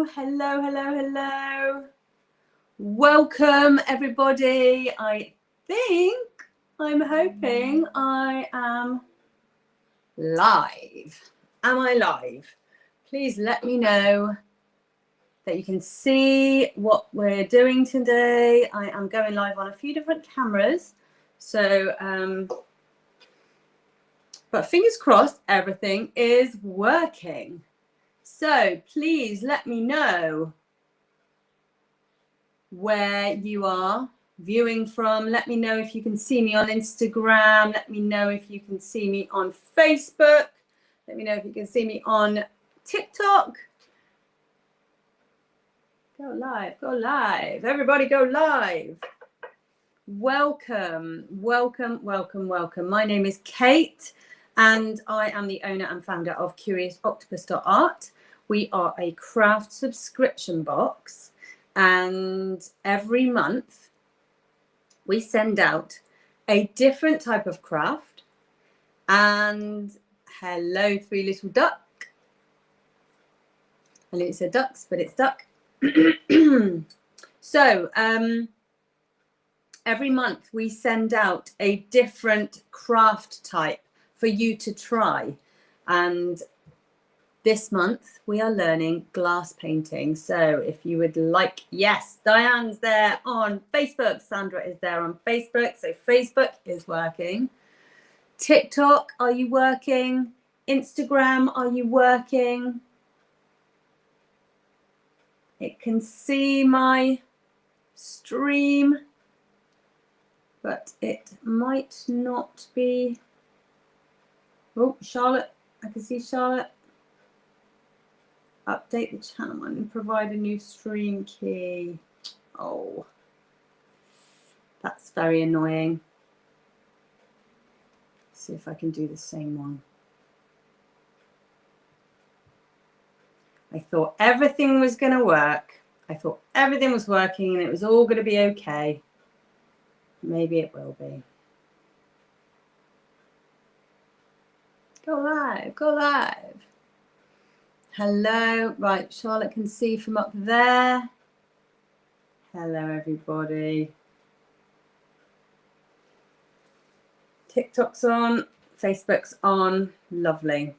Hello, hello, hello. Welcome, everybody. I'm hoping I am live. Am I live? Please let me know that you can see what we're doing today. I am going live on a few different cameras. So, but fingers crossed, everything is working. So please let me know where you are viewing from. Let me know if you can see me on Instagram. Let me know if you can see me on Facebook. Let me know if you can see me on TikTok. Go live, go live. Everybody go live. Welcome, welcome, welcome, welcome. My name is Kate and I am the owner and founder of CuriousOctopus.art. We are a craft subscription box, and every month we send out a different type of craft. And hello, three little duck. I know it said ducks, but it's duck. So every month we send out a different craft type for you to try. And this month we are learning glass painting. So if you would like, yes, Diane's there on Facebook. Sandra is there on Facebook. So Facebook is working. TikTok, are you working? Instagram, are you working? It can see my stream, but it might not be. Oh, Charlotte, I can see Charlotte. Update the channel and provide a new stream key. Oh, that's very annoying. See if I can do the same one. I thought everything was going to work. I thought everything was working and it was all going to be okay. Maybe it will be. Go live, go live. Hello, right, Charlotte can see from up there. Hello, everybody. TikTok's on, Facebook's on, lovely.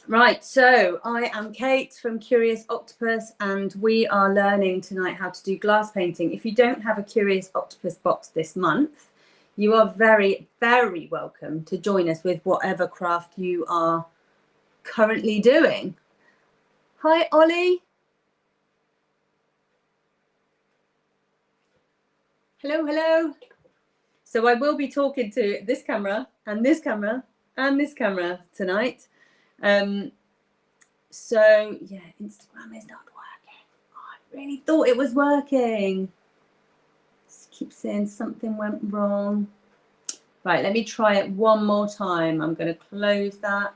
Right, so I am Kate from Curious Octopus, and we are learning tonight how to do glass painting. If you don't have a Curious Octopus box this month, you are very, very welcome to join us with whatever craft you are currently doing. Hi, Ollie. Hello, hello. So I will be talking to this camera and this camera and this camera tonight. So yeah, Instagram is not working. Oh, I really thought it was working. Just keep saying something went wrong. Right, let me try it one more time. I'm going to close that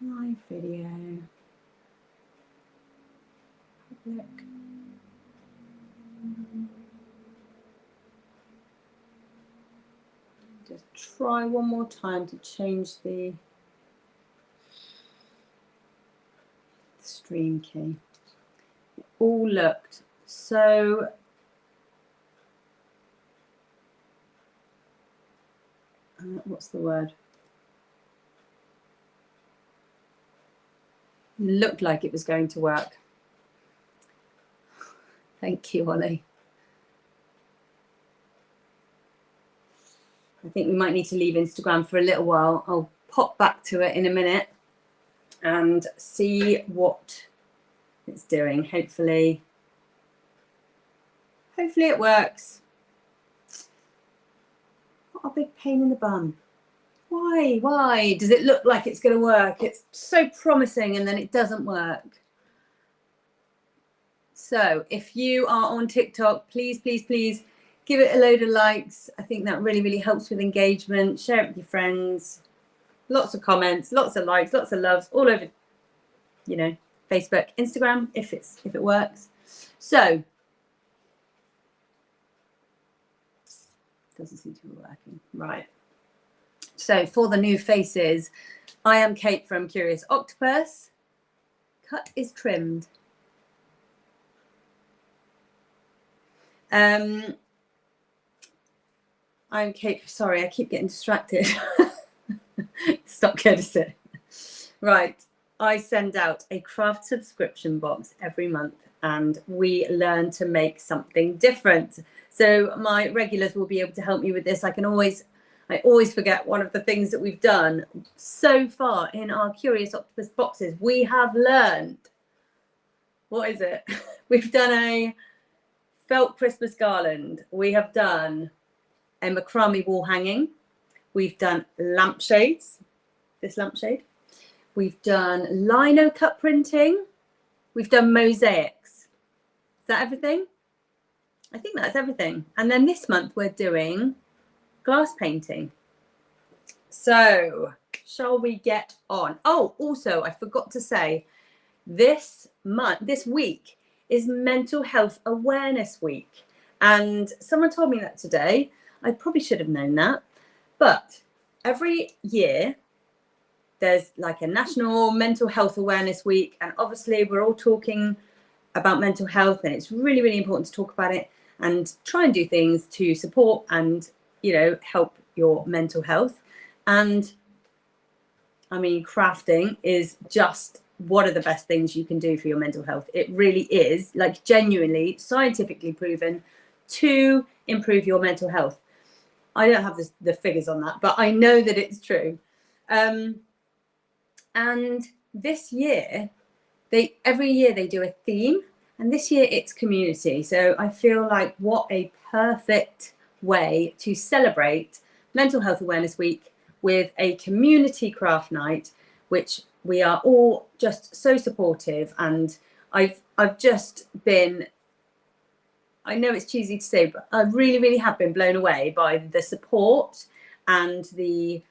live video. Look. Just try one more time to change the stream key. It all looked so what's the word? It looked like it was going to work. Thank you, Ollie. I think we might need to leave Instagram for a little while. I'll pop back to it in a minute and see what it's doing. Hopefully it works. What a big pain in the bum. Why does it look like it's going to work? It's so promising and then it doesn't work. So if you are on TikTok, please, please, please give it a load of likes. I think that really, really helps with engagement. Share it with your friends. Lots of comments, lots of likes, lots of loves all over, you know, Facebook, Instagram, if it works. So doesn't seem to be working. Right. So for the new faces, I am Kate from Curious Octopus. Cut is trimmed. I'm Kate. Sorry, I keep getting distracted. Stop, Curtis. Right. I send out a craft subscription box every month and we learn to make something different. So my regulars will be able to help me with this. I always forget one of the things that we've done so far in our Curious Octopus boxes. We have learned, what is it? We've done a felt Christmas garland. We have done a macrame wall hanging. We've done lampshades, this lampshade. We've done lino cut printing. We've done mosaics. Is that everything? I think that's everything. And then this month we're doing glass painting. So shall we get on? Oh, also I forgot to say this week is Mental Health Awareness Week. And someone told me that today. I probably should have known that. But every year there's like a National Mental Health Awareness Week. And obviously we're all talking about mental health and it's really, really important to talk about it and try and do things to support and, you know, help your mental health. And I mean, crafting is just one of the best things you can do for your mental health. It really is, like, genuinely scientifically proven to improve your mental health. I don't have the figures on that, but I know that it's true. And this year, every year they do a theme, and this year it's community. So I feel like what a perfect way to celebrate Mental Health Awareness Week with a community craft night, which we are all just so supportive. And I've just been, I know it's cheesy to say, but I really, really have been blown away by the support and the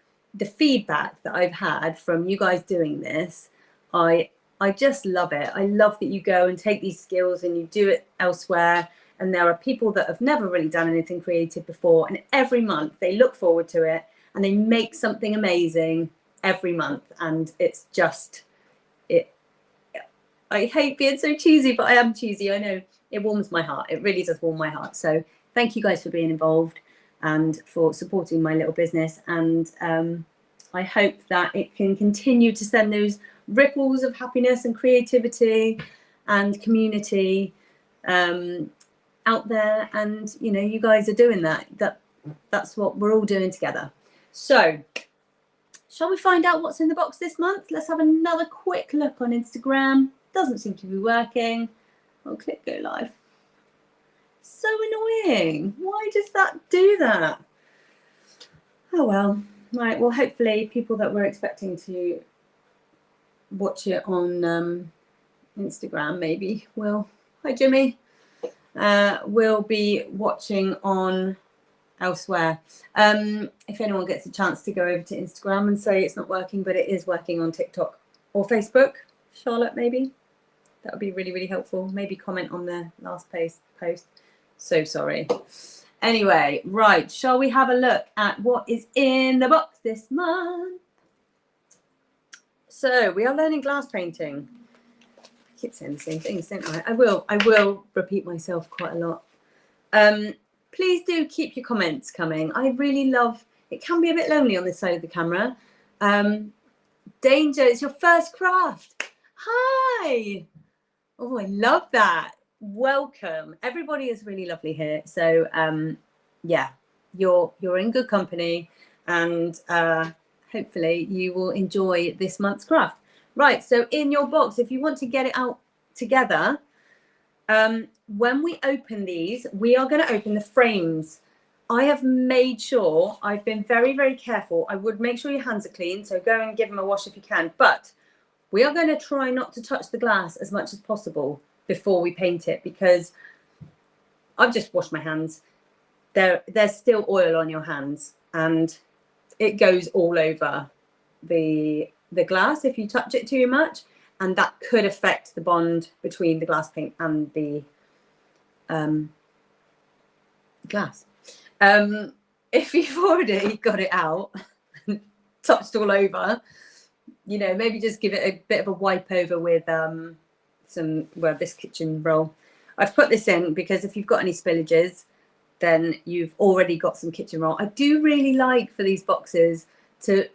feedback that I've had from you guys doing this. I just love it. I love that you go and take these skills and you do it elsewhere. And there are people that have never really done anything creative before. And every month they look forward to it and they make something amazing every month. And it's just, I hate being so cheesy, but I am cheesy. I know it warms my heart. It really does warm my heart. So thank you guys for being involved and for supporting my little business. And I hope that it can continue to send those ripples of happiness and creativity and community out there. And, you know, you guys are doing that. That's what we're all doing together. So shall we find out what's in the box this month? Let's have another quick look on Instagram. Doesn't seem to be working. I'll click go live. So annoying. Why does that do that? Oh well. Right, well, hopefully people that were expecting to watch it on Instagram maybe will, hi Jimmy, will be watching on elsewhere. If anyone gets a chance to go over to Instagram and say it's not working, but it is working on TikTok or Facebook, Charlotte, maybe that would be really, really helpful. Maybe comment on the last post. So sorry. Anyway, right, shall we have a look at what is in the box this month? So we are learning glass painting. I keep saying the same things, don't I? I will repeat myself quite a lot. Please do keep your comments coming. I really love, it can be a bit lonely on this side of the camera. Danger, it's your first craft. Hi. Oh, I love that. Welcome. Everybody is really lovely here. So yeah, you're in good company, and hopefully you will enjoy this month's craft. Right, so in your box, if you want to get it out together, when we open these, we are going to open the frames. I have made sure, I've been very, very careful. I would make sure your hands are clean, so go and give them a wash if you can. But we are going to try not to touch the glass as much as possible before we paint it, because I've just washed my hands. There's still oil on your hands and it goes all over the glass if you touch it too much, and that could affect the bond between the glass paint and the glass. If you've already got it out touched all over, you know, maybe just give it a bit of a wipe over with this kitchen roll. I've put this in because if you've got any spillages, then you've already got some kitchen roll. I do really like for these boxes to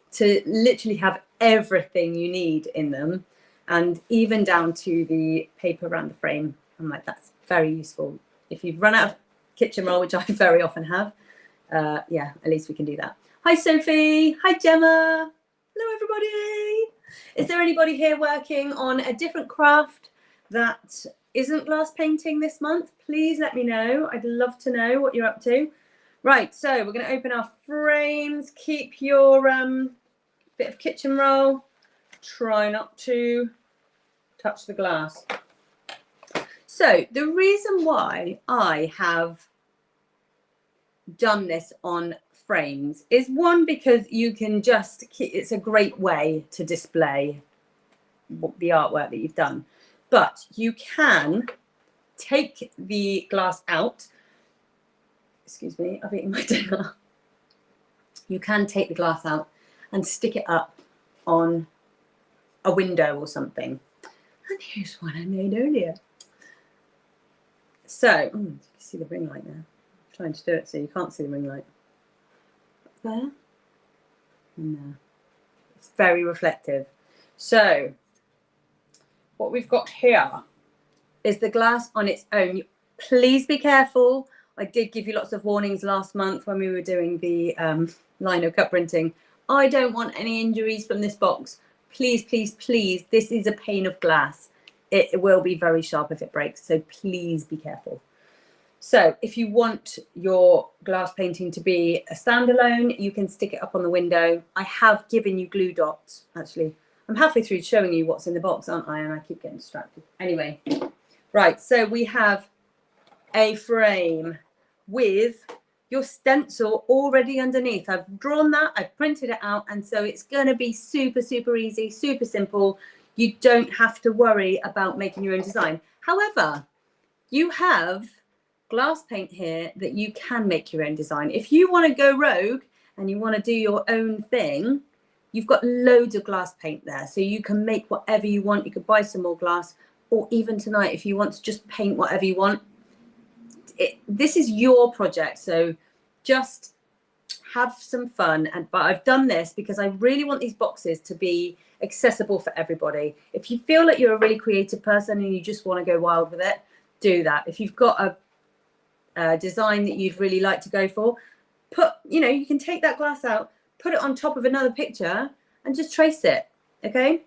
literally have everything you need in them, and even down to the paper around the frame. I'm like, that's very useful. If you've run out of kitchen roll, which I very often have, yeah, at least we can do that. Hi, Sophie. Hi, Gemma. Hello, everybody. Is there anybody here working on a different craft that isn't glass painting this month? Please let me know. I'd love to know what you're up to. Right, so we're going to open our frames. Keep your bit of kitchen roll. Try not to touch the glass. So the reason why I have done this on frames is, one, because you can just it's a great way to display the artwork that you've done, but you can take the glass out. Excuse me, I've eaten my dinner. You can take the glass out and stick it up on a window or something. And here's one I made earlier. So you can see the ring light there. I'm trying to do it so you can't see the ring light. There and there. It's very reflective. So what we've got here is the glass on its own. Please be careful. I did give you lots of warnings last month when we were doing the lino cut printing. I don't want any injuries from this box. Please, please, please. This is a pane of glass. It will be very sharp if it breaks. So please be careful. So if you want your glass painting to be a standalone, you can stick it up on the window. I have given you glue dots, actually. I'm halfway through showing you what's in the box, aren't I? And I keep getting distracted. Anyway, right, so we have a frame with your stencil already underneath. I've drawn that, I've printed it out, and so it's going to be super, super easy, super simple. You don't have to worry about making your own design. However, you have glass paint here that you can make your own design. If you want to go rogue and you want to do your own thing, you've got loads of glass paint there, so you can make whatever you want. You could buy some more glass, or even tonight, if you want to just paint whatever you want. This is your project, so just have some fun. But I've done this because I really want these boxes to be accessible for everybody. If you feel like you're a really creative person and you just want to go wild with it, do that. If you've got a design that you'd really like to go for, you can take that glass out, put it on top of another picture and just trace it. Okay,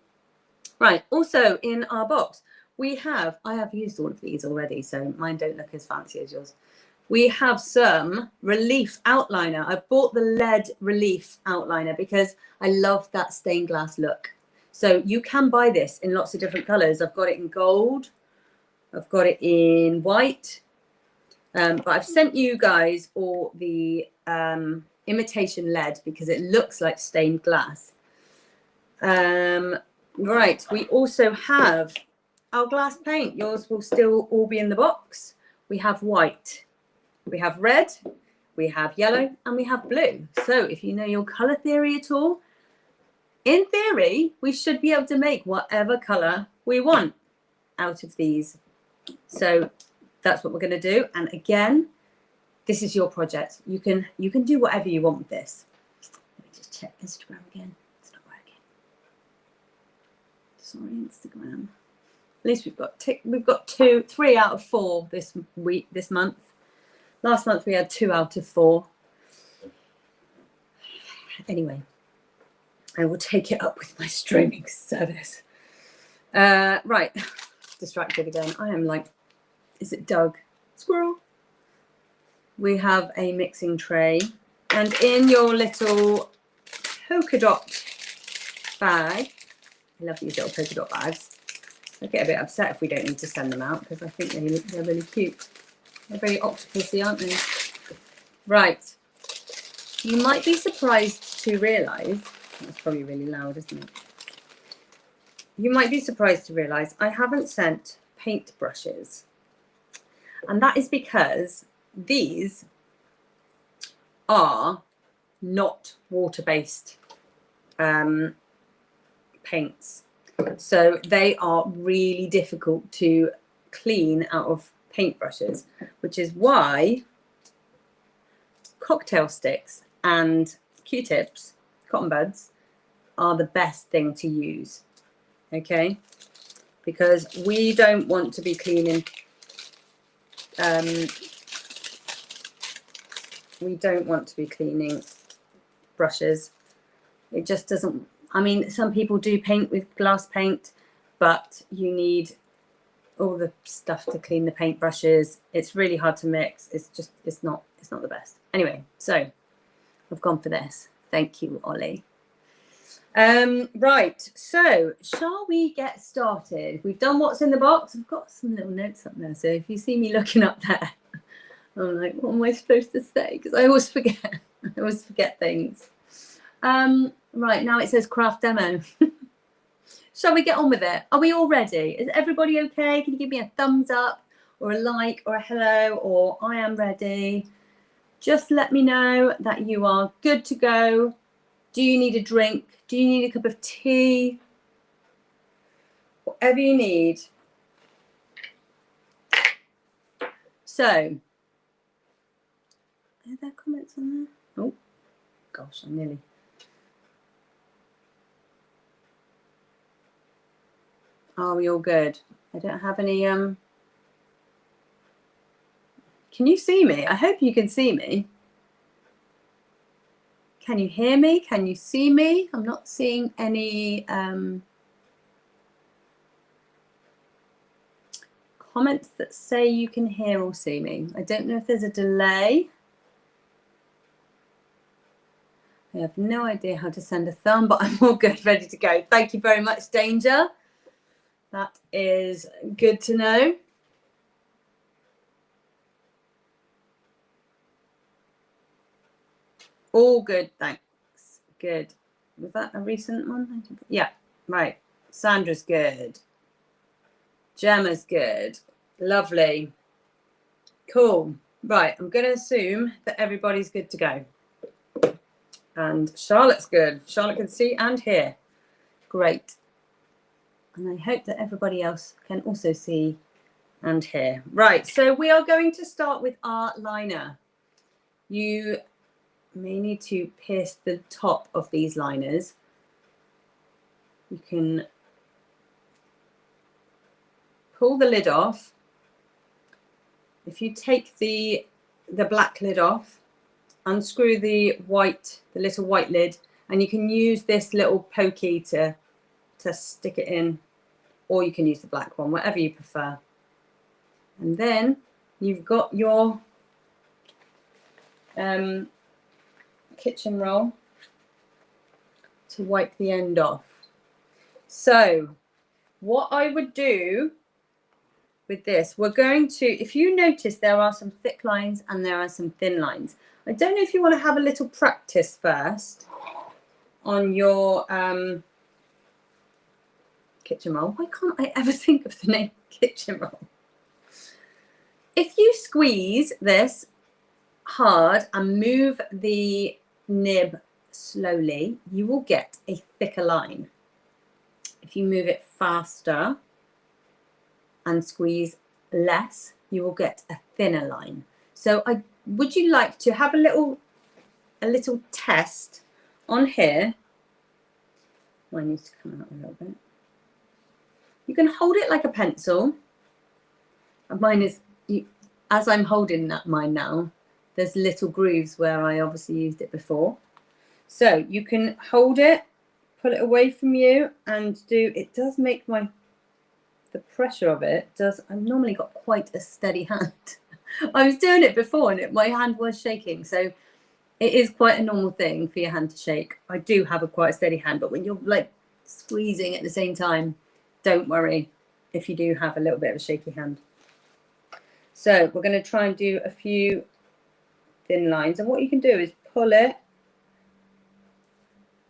right. Also in our box I have used all of these already, so mine don't look as fancy as yours. We have some relief outliner. I bought the lead relief outliner because I love that stained glass look. So you can buy this in lots of different colors. I've got it in gold, I've got it in white, but I've sent you guys all the imitation lead because it looks like stained glass. Right, we also have our glass paint. Yours will still all be in the box. We have white, we have red, we have yellow, and we have blue. So if you know your color theory at all, in theory, we should be able to make whatever color we want out of these. So that's what we're going to do. And again, this is your project. You can do whatever you want with this. Let me just check Instagram again. It's not working. Sorry, Instagram. At least we've got 3 out of 4 this month. Last month we had 2 out of 4. Anyway, I will take it up with my streaming service. Right, distracted again. I am like, is it Doug? Squirrel. We have a mixing tray, and in your little polka dot bag, I love these little polka dot bags. I get a bit upset if we don't need to send them out because I think they're really cute. They're very octopusy, aren't they? Right. You might be surprised to realise, that's probably really loud, isn't it? You might be surprised to realise I haven't sent paint brushes. And that is because these are not water-based paints. So they are really difficult to clean out of paintbrushes, which is why cocktail sticks and Q-tips, cotton buds, are the best thing to use, okay? Because we don't want to be cleaning, brushes. It just doesn't, I mean, some people do paint with glass paint, but you need all the stuff to clean the paintbrushes. It's really hard to mix. It's not the best. Anyway, so I've gone for this. Thank you, Ollie. Right, so shall we get started? We've done what's in the box. I've got some little notes up there, so if you see me looking up there, I'm like, what am I supposed to say? Because I always forget. I always forget things. Right, now it says craft demo. Shall we get on with it? Are we all ready? Is everybody okay? Can you give me a thumbs up or a like or a hello or I am ready? Just let me know that you are good to go. Do you need a drink? Do you need a cup of tea? Whatever you need. So, are there comments on there? Oh, gosh, I nearly. Are we all good? I don't have any. Can you see me? I hope you can see me. Can you hear me? Can you see me? I'm not seeing any comments that say you can hear or see me. I don't know if there's a delay. I have no idea how to send a thumb, but I'm all good, ready to go. Thank you very much, Danger. That is good to know. All good, thanks. Good. Was that a recent one? Yeah, right. Sandra's good. Gemma's good. Lovely. Cool. Right, I'm going to assume that everybody's good to go. And Charlotte's good. Charlotte can see and hear. Great. And I hope that everybody else can also see and hear. Right, so we are going to start with our liner. You may need to pierce the top of these liners. You can pull the lid off. If you take the black lid off, unscrew the little white lid, and you can use this little pokey to stick it in, or you can use the black one, whatever you prefer. And then you've got your kitchen roll to wipe the end off. So what I would do with this, we're going to, if you notice, there are some thick lines and there are some thin lines. I don't know if you want to have a little practice first on your kitchen roll. Why can't I ever think of the name kitchen roll? If you squeeze this hard and move the nib slowly, you will get a thicker line. If you move it faster and squeeze less, you will get a thinner line. So would you like to have a little test on here? Mine needs to come out a little bit. You can hold it like a pencil. Mine is, as I'm holding mine now, there's little grooves where I obviously used it before. So you can hold it, pull it away from you, and it does make the pressure of it does. I've normally got quite a steady hand. I was doing it before and my hand was shaking. So it is quite a normal thing for your hand to shake. I do have quite a steady hand, but when you're like squeezing at the same time, don't worry if you do have a little bit of a shaky hand. So we're going to try and do a few thin lines, and what you can do is pull it,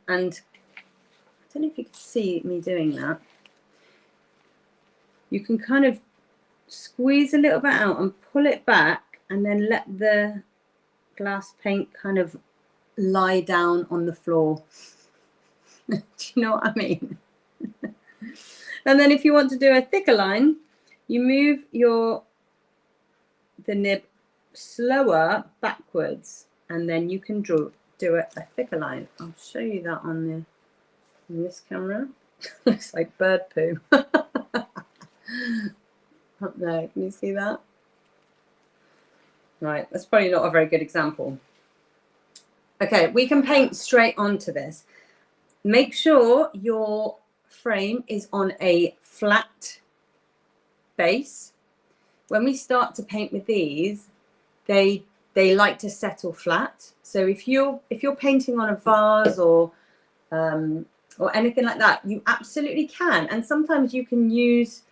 and I don't know if you can see me doing that. You can kind of squeeze a little bit out and pull it back, and then let the glass paint kind of lie down on the floor. Do you know what I mean? And then if you want to do a thicker line, you move your the nib slower backwards, and then you can do a thicker line. I'll show you that on this camera. Looks like bird poo. Up there, can you see that? Right, that's probably not a very good example. Okay, we can paint straight onto this. Make sure your frame is on a flat base. When we start to paint with these, they like to settle flat. So if you're painting on a vase or anything like that, you absolutely can. And sometimes you can use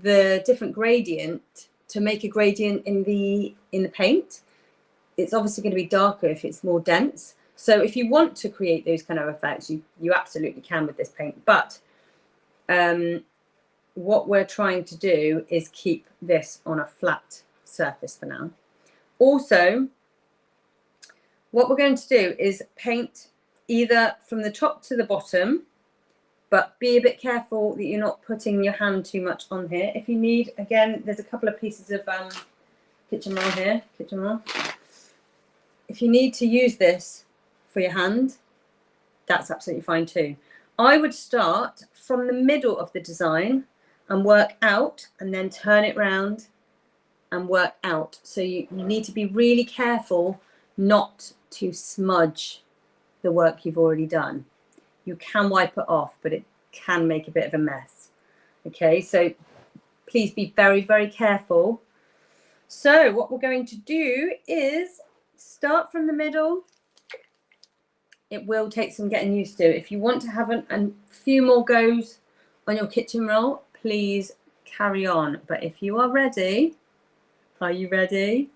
the different gradient to make a gradient in the paint. It's obviously going to be darker if it's more dense. So if you want to create those kind of effects, you absolutely can with this paint. But what we're trying to do is keep this on a flat surface for now. Also, what we're going to do is paint either from the top to the bottom, but be a bit careful that you're not putting your hand too much on here. If you need, again, there's a couple of pieces of kitchen roll here, kitchen roll. If you need to use this for your hand, that's absolutely fine too. I would start from the middle of the design and work out, and then turn it round and work out. So you need to be really careful not to smudge the work you've already done. You can wipe it off, but it can make a bit of a mess. Okay, so please be very, very careful. So what we're going to do is start from the middle. It will take some getting used to. If you want to have a few more goes on your kitchen roll, please carry on. But if you are ready, are you ready?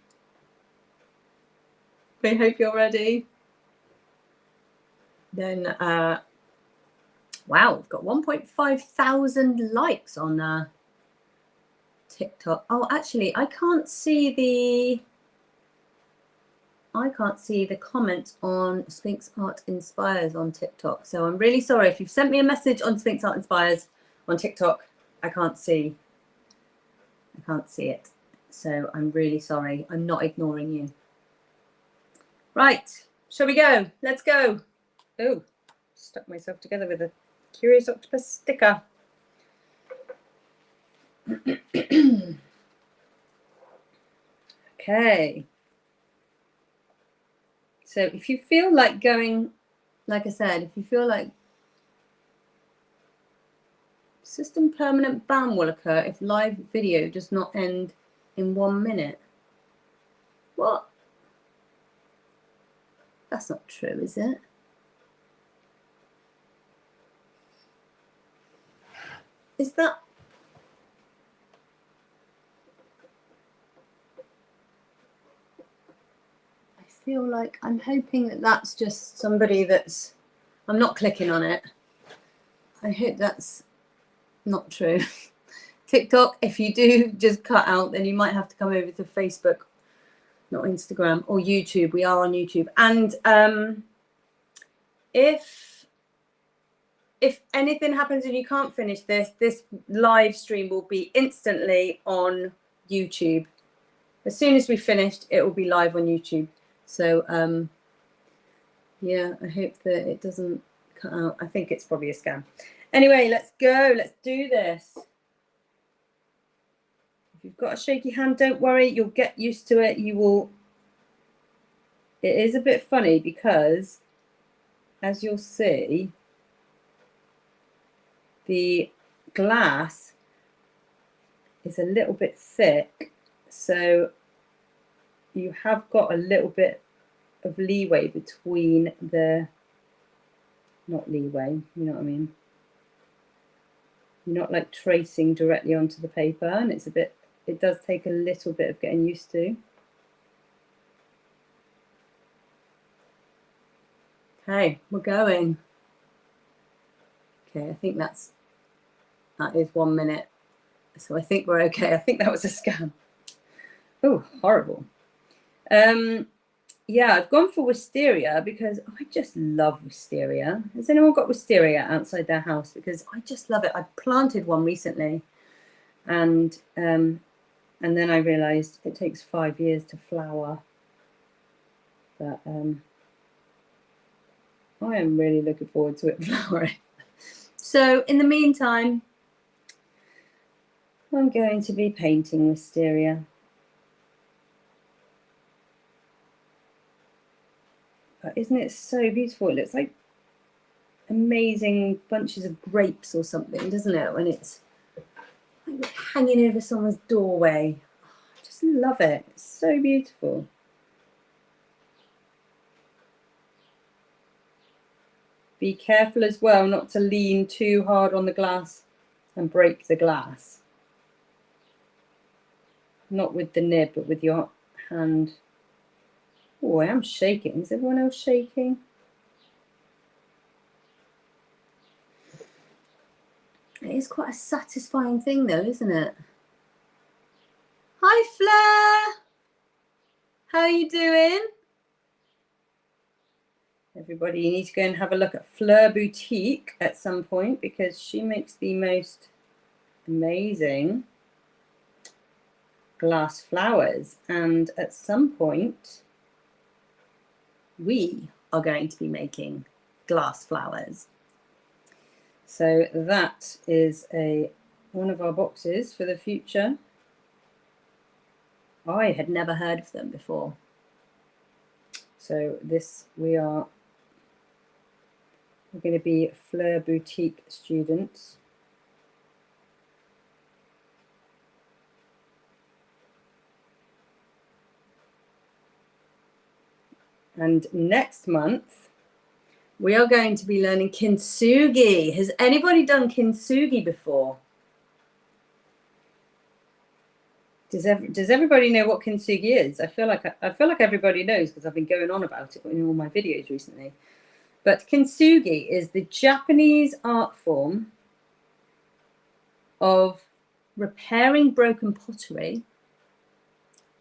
I hope you're ready. Then, wow, we've got 1.5 thousand likes on TikTok. Oh, actually, I can't see the comments on Sphinx Art Inspires on TikTok. So I'm really sorry if you've sent me a message on Sphinx Art Inspires on TikTok. I can't see it. So I'm really sorry. I'm not ignoring you. Right, shall we go? Let's go. Oh, stuck myself together with a Curious Octopus sticker. Okay. So if you feel like going, like I said, if you feel like system permanent ban will occur if live video does not end in 1 minute. What? That's not true, is it? Is that? I feel like I'm hoping that that's just somebody that's, I'm not clicking on it. I hope that's not true. TikTok, if you do just cut out, then you might have to come over to Facebook, not Instagram, or YouTube. We are on YouTube. And if anything happens and you can't finish this live stream will be instantly on YouTube. As soon as we've finished, it will be live on YouTube. So yeah, I hope that it doesn't cut out. I think it's probably a scam. Anyway, let's go. Let's do this. If you've got a shaky hand, don't worry. You'll get used to it. You will. It is a bit funny because, as you'll see, the glass is a little bit thick. So you have got a little bit of leeway between the, not leeway, you know what I mean? You're not like tracing directly onto the paper, and it's a bit, it does take a little bit of getting used to. Okay, we're going. Okay, I think that is 1 minute. So I think we're okay. I think that was a scam. Oh, horrible. Yeah, I've gone for wisteria because I just love wisteria. Has anyone got wisteria outside their house? Because I just love it. I planted one recently, and And then I realised it takes 5 years to flower. But I am really looking forward to it flowering. So in the meantime, I'm going to be painting Wisteria. But isn't it so beautiful? It looks like amazing bunches of grapes or something, doesn't it? When it's like hanging over someone's doorway. I just love it. It's so beautiful. Be careful as well not to lean too hard on the glass and break the glass. Not with the nib, but with your hand. Oh, I am shaking. Is everyone else shaking? It is quite a satisfying thing though, isn't it? Hi, Fleur. How are you doing? Everybody, you need to go and have a look at Fleur Boutique at some point because she makes the most amazing glass flowers. And at some point, we are going to be making glass flowers. So that is one of our boxes for the future. I had never heard of them before. So we're going to be Fleur Boutique students. And next month, we are going to be learning kintsugi. Has anybody done kintsugi before? Does everybody know what kintsugi is? I feel like everybody knows because I've been going on about it in all my videos recently. But kintsugi is the Japanese art form of repairing broken pottery.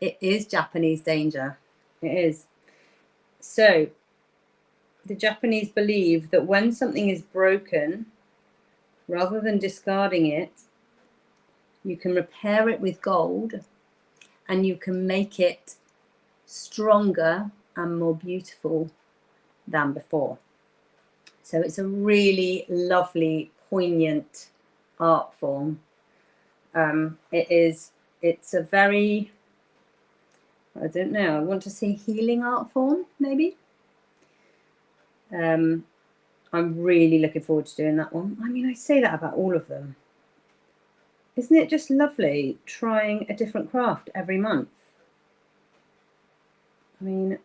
It is Japanese danger. It is. So the Japanese believe that when something is broken, rather than discarding it, you can repair it with gold and you can make it stronger and more beautiful than before. So it's a really lovely, poignant art form. It's a very, I don't know, I want to say healing art form, maybe. I'm really looking forward to doing that one. I mean, I say that about all of them. Isn't it just lovely trying a different craft every month? I mean,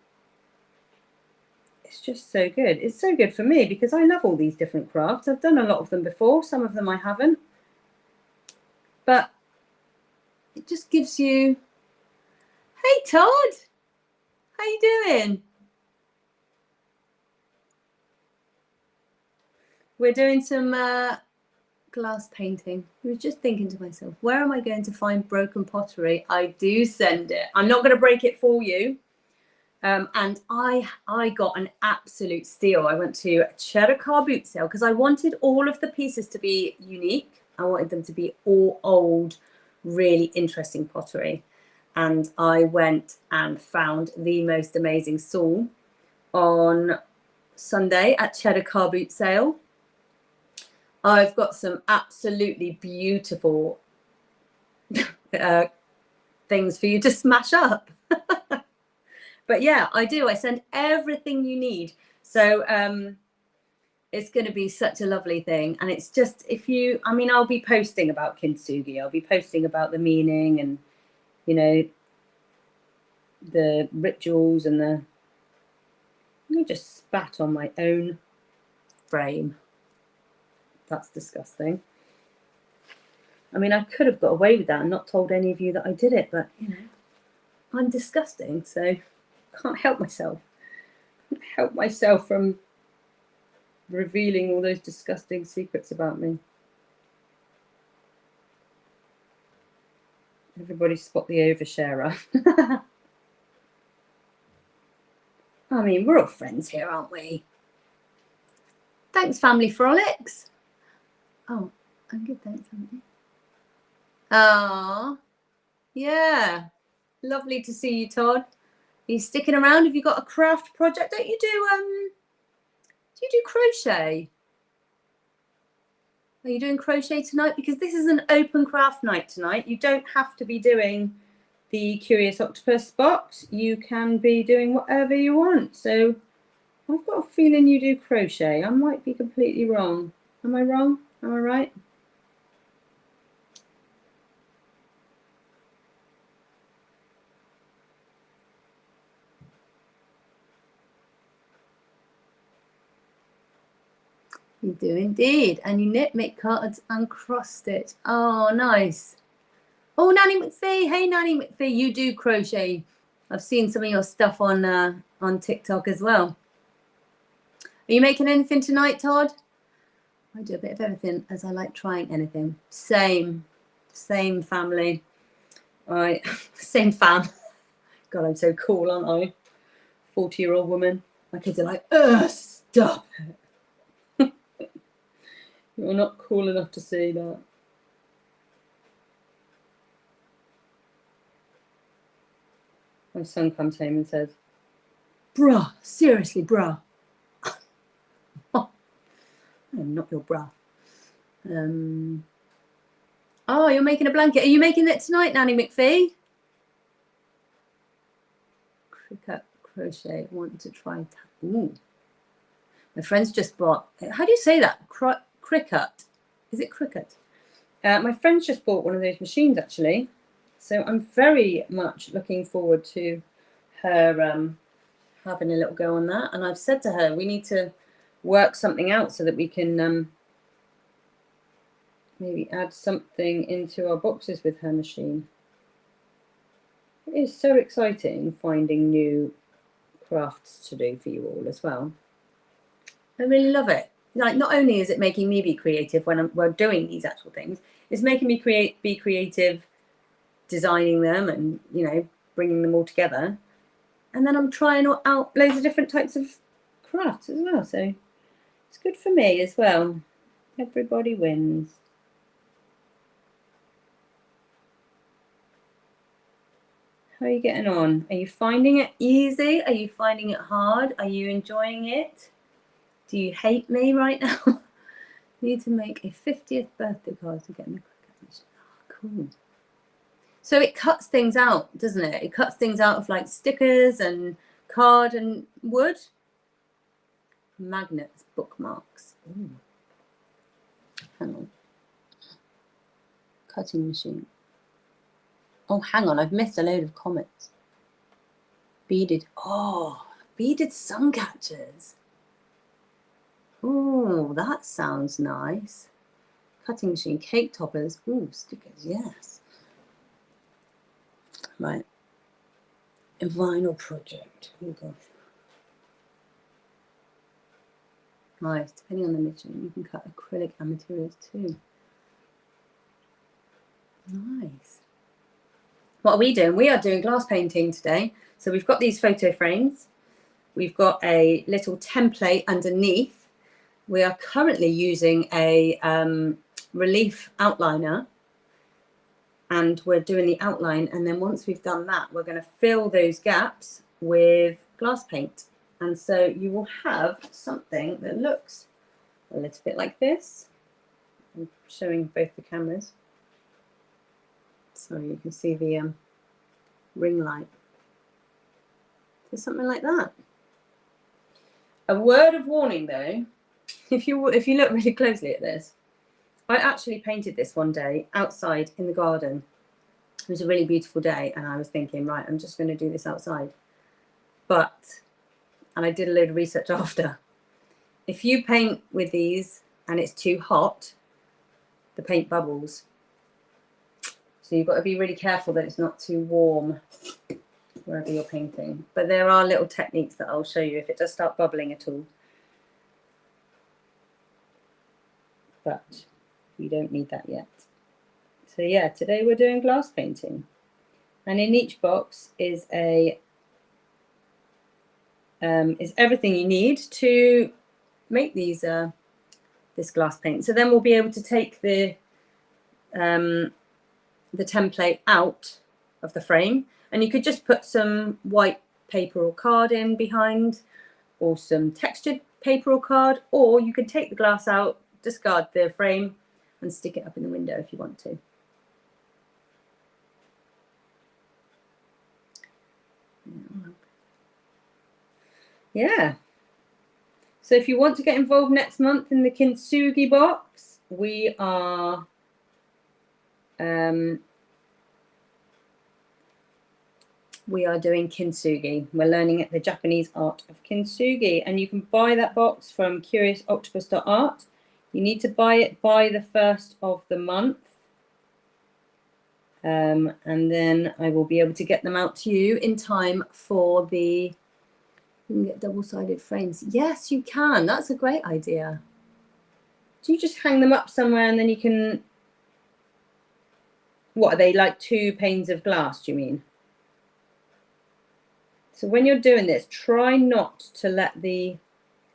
it's just so good. It's so good for me because I love all these different crafts. I've done a lot of them before. Some of them I haven't. But it just gives you... Hey, Todd. How you doing? We're doing some glass painting. I was just thinking to myself, where am I going to find broken pottery? I do send it. I'm not going to break it for you. And I got an absolute steal. I went to a Cheddar Car boot sale because I wanted all of the pieces to be unique. I wanted them to be all old, really interesting pottery. And I went and found the most amazing stall on Sunday at Cheddar Car boot sale. I've got some absolutely beautiful things for you to smash up. But yeah, I do. I send everything you need. So it's going to be such a lovely thing. And it's just, I'll be posting about kintsugi. I'll be posting about the meaning and, you know, the rituals and let me just spat on my own frame. That's disgusting. I mean, I could have got away with that and not told any of you that I did it, but, you know, I'm disgusting, so I can't help myself. I can't help myself from revealing all those disgusting secrets about me. Everybody spot the oversharer. I mean, we're all friends here, aren't we? Thanks, Family Frolics. Oh, I'm good, thanks, Family. Oh, Yeah. Lovely to see you, Todd. Are you sticking around? Have you got a craft project? Don't you do crochet? Are you doing crochet tonight? Because this is an open craft night tonight. You don't have to be doing the Curious Octopus box. You can be doing whatever you want. So I've got a feeling you do crochet. I might be completely wrong. Am I wrong? Am I right? You do indeed. And you knit, make cards and cross stitch. Oh, nice. Oh, Nanny McPhee. Hey, Nanny McPhee, you do crochet. I've seen some of your stuff on TikTok as well. Are you making anything tonight, Todd? I do a bit of everything as I like trying anything. Same family. All right, same fam. God, I'm so cool, aren't I? 40-year-old woman. My kids are like, ugh, stop it. You're not cool enough to see that. My son comes home and says, bruh, seriously, bruh. I am not your bruh. Oh, you're making a blanket. Are you making it tonight, Nanny McPhee? Cricut crochet. Want to try. Ooh. My friend's just bought. How do you say that? Cricut. Is it Cricut? My friend's just bought one of those machines, actually. So I'm very much looking forward to her having a little go on that. And I've said to her, we need to work something out so that we can maybe add something into our boxes with her machine. It is so exciting finding new crafts to do for you all as well. I really love it. Like, not only is it making me be creative when we're doing these actual things, it's making me be creative, designing them and, you know, bringing them all together. And then I'm trying out loads of different types of crafts as well. So it's good for me as well. Everybody wins. How are you getting on? Are you finding it easy? Are you finding it hard? Are you enjoying it? Do you hate me right now? Need to make a 50th birthday card to get in the Cricut. Oh, cool. So it cuts things out, doesn't it? It cuts things out of like stickers and card and wood. Magnets, bookmarks. Ooh. Hang on. Cutting machine. Oh, hang on. I've missed a load of comments. Beaded. Oh, beaded sun catchers. Oh, that sounds nice. Cutting machine, cake toppers. Ooh, stickers, yes. Right. A vinyl project. Oh, gosh. Nice. Depending on the mission, you can cut acrylic and materials too. Nice. What are we doing? We are doing glass painting today. So we've got these photo frames. We've got a little template underneath. We are currently using a relief outliner, and we're doing the outline. And then once we've done that, we're going to fill those gaps with glass paint. And so you will have something that looks a little bit like this. I'm showing both the cameras. So you can see the ring light. So something like that. A word of warning though, if you look really closely at this, I actually painted this one day outside in the garden. It was a really beautiful day and I was thinking, right, I'm just going to do this outside. And I did a load of research after. If you paint with these and it's too hot, the paint bubbles. So you've got to be really careful that it's not too warm wherever you're painting. But there are little techniques that I'll show you if it does start bubbling at all. But we don't need that yet. So yeah, today we're doing glass painting. And in each box is everything you need to make these this glass paint. So then we'll be able to take the template out of the frame, and you could just put some white paper or card in behind, or some textured paper or card, or you could take the glass out, discard the frame, and stick it up in the window if you want to. Yeah. So if you want to get involved next month in the Kintsugi box, we are doing Kintsugi. We're learning the Japanese art of Kintsugi, and you can buy that box from curiousoctopus.art. You need to buy it by the 1st of the month. And then I will be able to get them out to you in time for the, you can get double-sided frames. Yes, you can. That's a great idea. Do you just hang them up somewhere and then you can, what are they, like 2 panes of glass, do you mean? So when you're doing this, try not to let the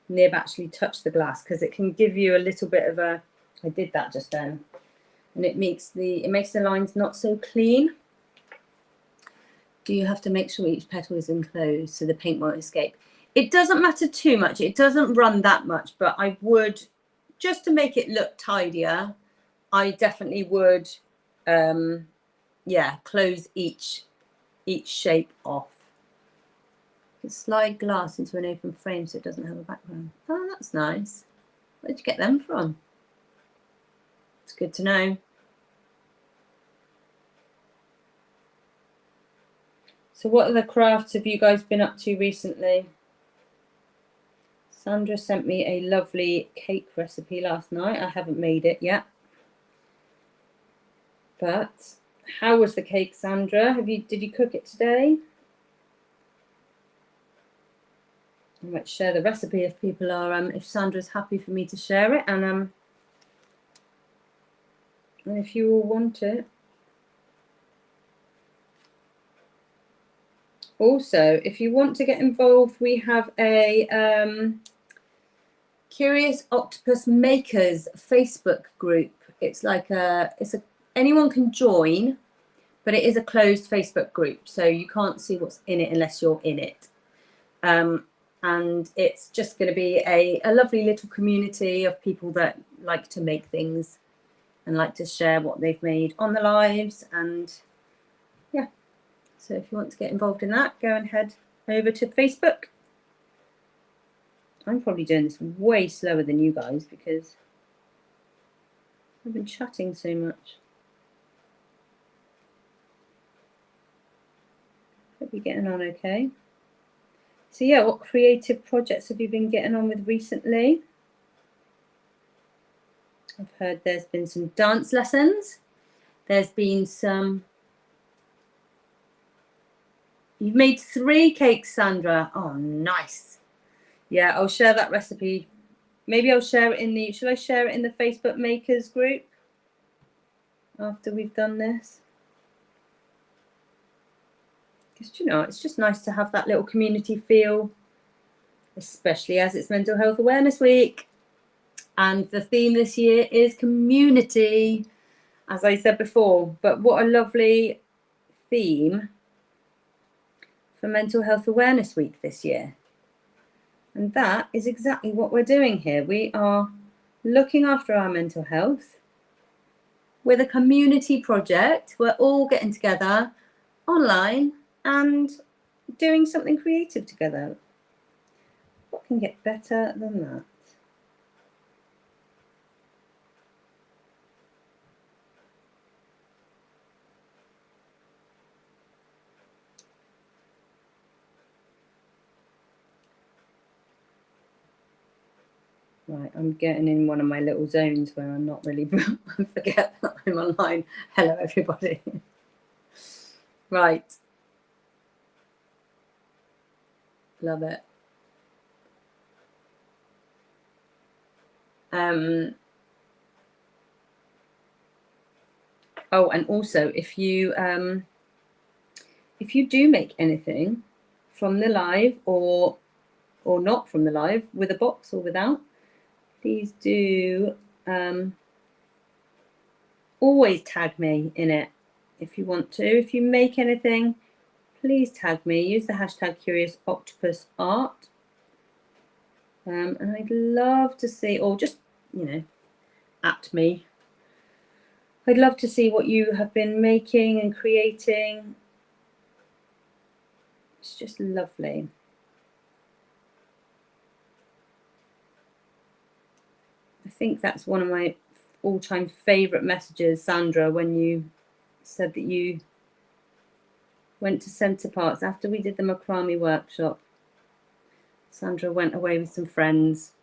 nib actually touch the glass, because it can give you a little bit of a, I did that just then, and it makes the lines not so clean. Do you have to make sure each petal is enclosed so the paint won't escape? It doesn't matter too much. It doesn't run that much, but I would, just to make it look tidier, I definitely would, yeah, close each shape off. Slide glass into an open frame so it doesn't have a background. Oh, that's nice. Where'd you get them from? It's good to know. So what other crafts have you guys been up to recently? Sandra sent me a lovely cake recipe last night. I haven't made it yet. But how was the cake, Sandra? Did you cook it today? I might share the recipe if people are, if Sandra's happy for me to share it, and if you all want it. Also, if you want to get involved, we have a Curious Octopus Makers Facebook group. It's like anyone can join, but it is a closed Facebook group, so you can't see what's in it unless you're in it. And it's just going to be a lovely little community of people that like to make things and like to share what they've made on the lives. And yeah, so if you want to get involved in that, go and head over to Facebook. I'm probably doing this way slower than you guys because I've been chatting so much. Hope you're getting on okay. So yeah, what creative projects have you been getting on with recently? I've heard there's been some dance lessons. There's been some... You've made 3 cakes, Sandra. Oh, nice. Yeah, I'll share that recipe. Maybe I'll share it in the... Should I share it in the Facebook Makers group after we've done this? Because, you know, it's just nice to have that little community feel, especially as it's Mental Health Awareness Week. And the theme this year is community, as I said before. But what a lovely theme for Mental Health Awareness Week this year. And that is exactly what we're doing here. We are looking after our mental health with a community project. We're all getting together online and doing something creative together. What can get better than that? Right, I'm getting in one of my little zones where I'm not really, I forget that I'm online. Hello, everybody. Right. Love it. Oh, and also if you do make anything from the live or not from the live, with a box or without, please do always tag me in it. if you want to. If you make anything, please tag me. Use the hashtag CuriousOctopusArt. And I'd love to see, or just, you know, at me. I'd love to see what you have been making and creating. It's just lovely. I think that's one of my all-time favourite messages, Sandra, when you said that you went to Center Parcs after we did the macrame workshop. Sandra went away with some friends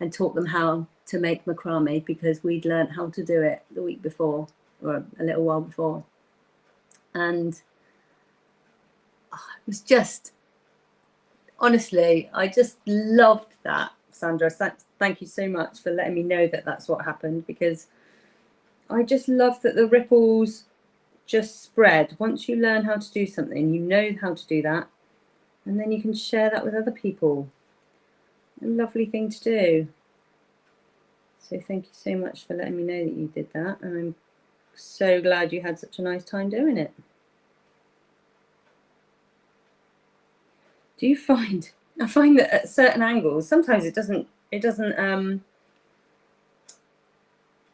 and taught them how to make macrame because we'd learned how to do it the week before or a little while before. And it was just, honestly, I just loved that, Sandra. Thank you so much for letting me know that that's what happened, because I just love that the ripples just spread. Once you learn how to do something, you know how to do that, and then you can share that with other people. A lovely thing to do. So thank you so much for letting me know that you did that, and I'm so glad you had such a nice time doing it. Do you find, I find that at certain angles, sometimes it doesn't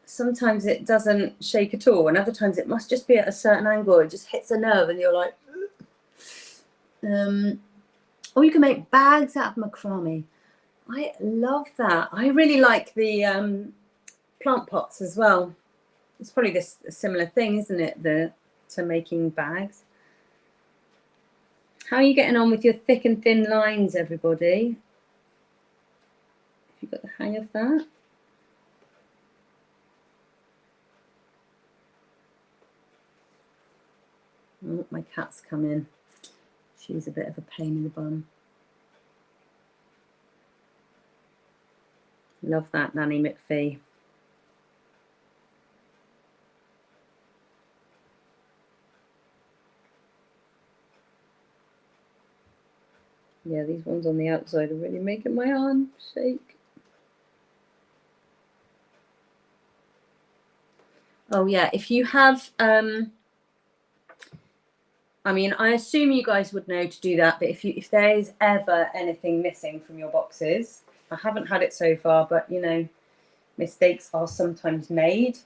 sometimes it doesn't shake at all, and other times it must just be at a certain angle, it just hits a nerve and you're like, or you can make bags out of macrame. I love that. I really like the plant pots as well. It's probably this a similar thing, isn't it, to making bags. How are you getting on with your thick and thin lines, everybody? Have you got the hang of that? Oh, my cat's come in. She's a bit of a pain in the bum. Love that, Nanny McPhee. Yeah, these ones on the outside are really making my arm shake. Oh yeah, if you have, I mean, I assume you guys would know to do that, but if there is ever anything missing from your boxes, I haven't had it so far, but you know, mistakes are sometimes made,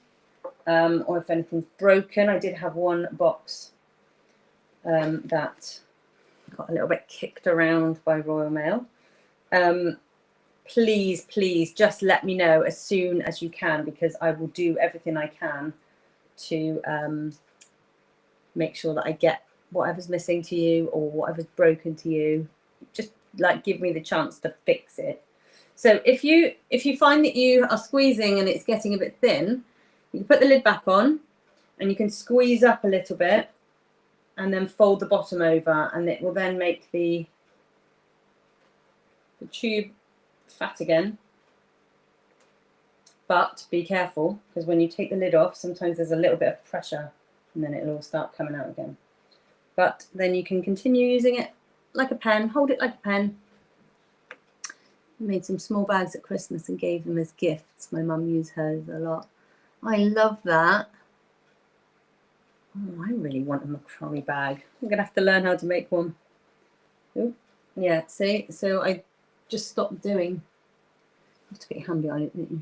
or if anything's broken. I did have one box that got a little bit kicked around by Royal Mail. Please just let me know as soon as you can, because I will do everything I can to make sure that I get whatever's missing to you or whatever's broken to you. Just like give me the chance to fix it. So if you find that you are squeezing and it's getting a bit thin, you can put the lid back on and you can squeeze up a little bit and then fold the bottom over, and it will then make the tube fat again. But be careful, because when you take the lid off, sometimes there's a little bit of pressure and then it'll all start coming out again. But then you can continue using it like a pen, hold it like a pen. I made some small bags at Christmas and gave them as gifts. My mum used hers a lot. I love that. Oh, I really want a macrame bag. I'm going to have to learn how to make one. Ooh, yeah, see? So I just stopped doing. You have to get your hand behind it, didn't you?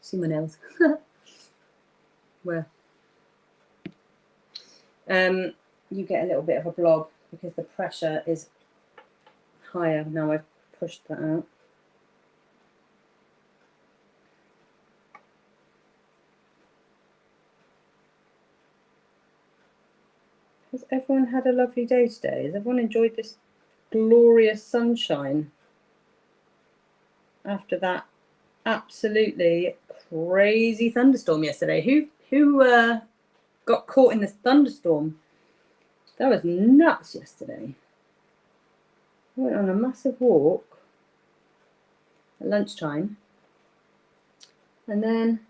See my nails. Where? You get a little bit of a blob because the pressure is higher. Now I've pushed that out. Has everyone had a lovely day today? Has everyone enjoyed this glorious sunshine after that absolutely crazy thunderstorm yesterday? Who got caught in this thunderstorm? That was nuts yesterday. I went on a massive walk at lunchtime, and then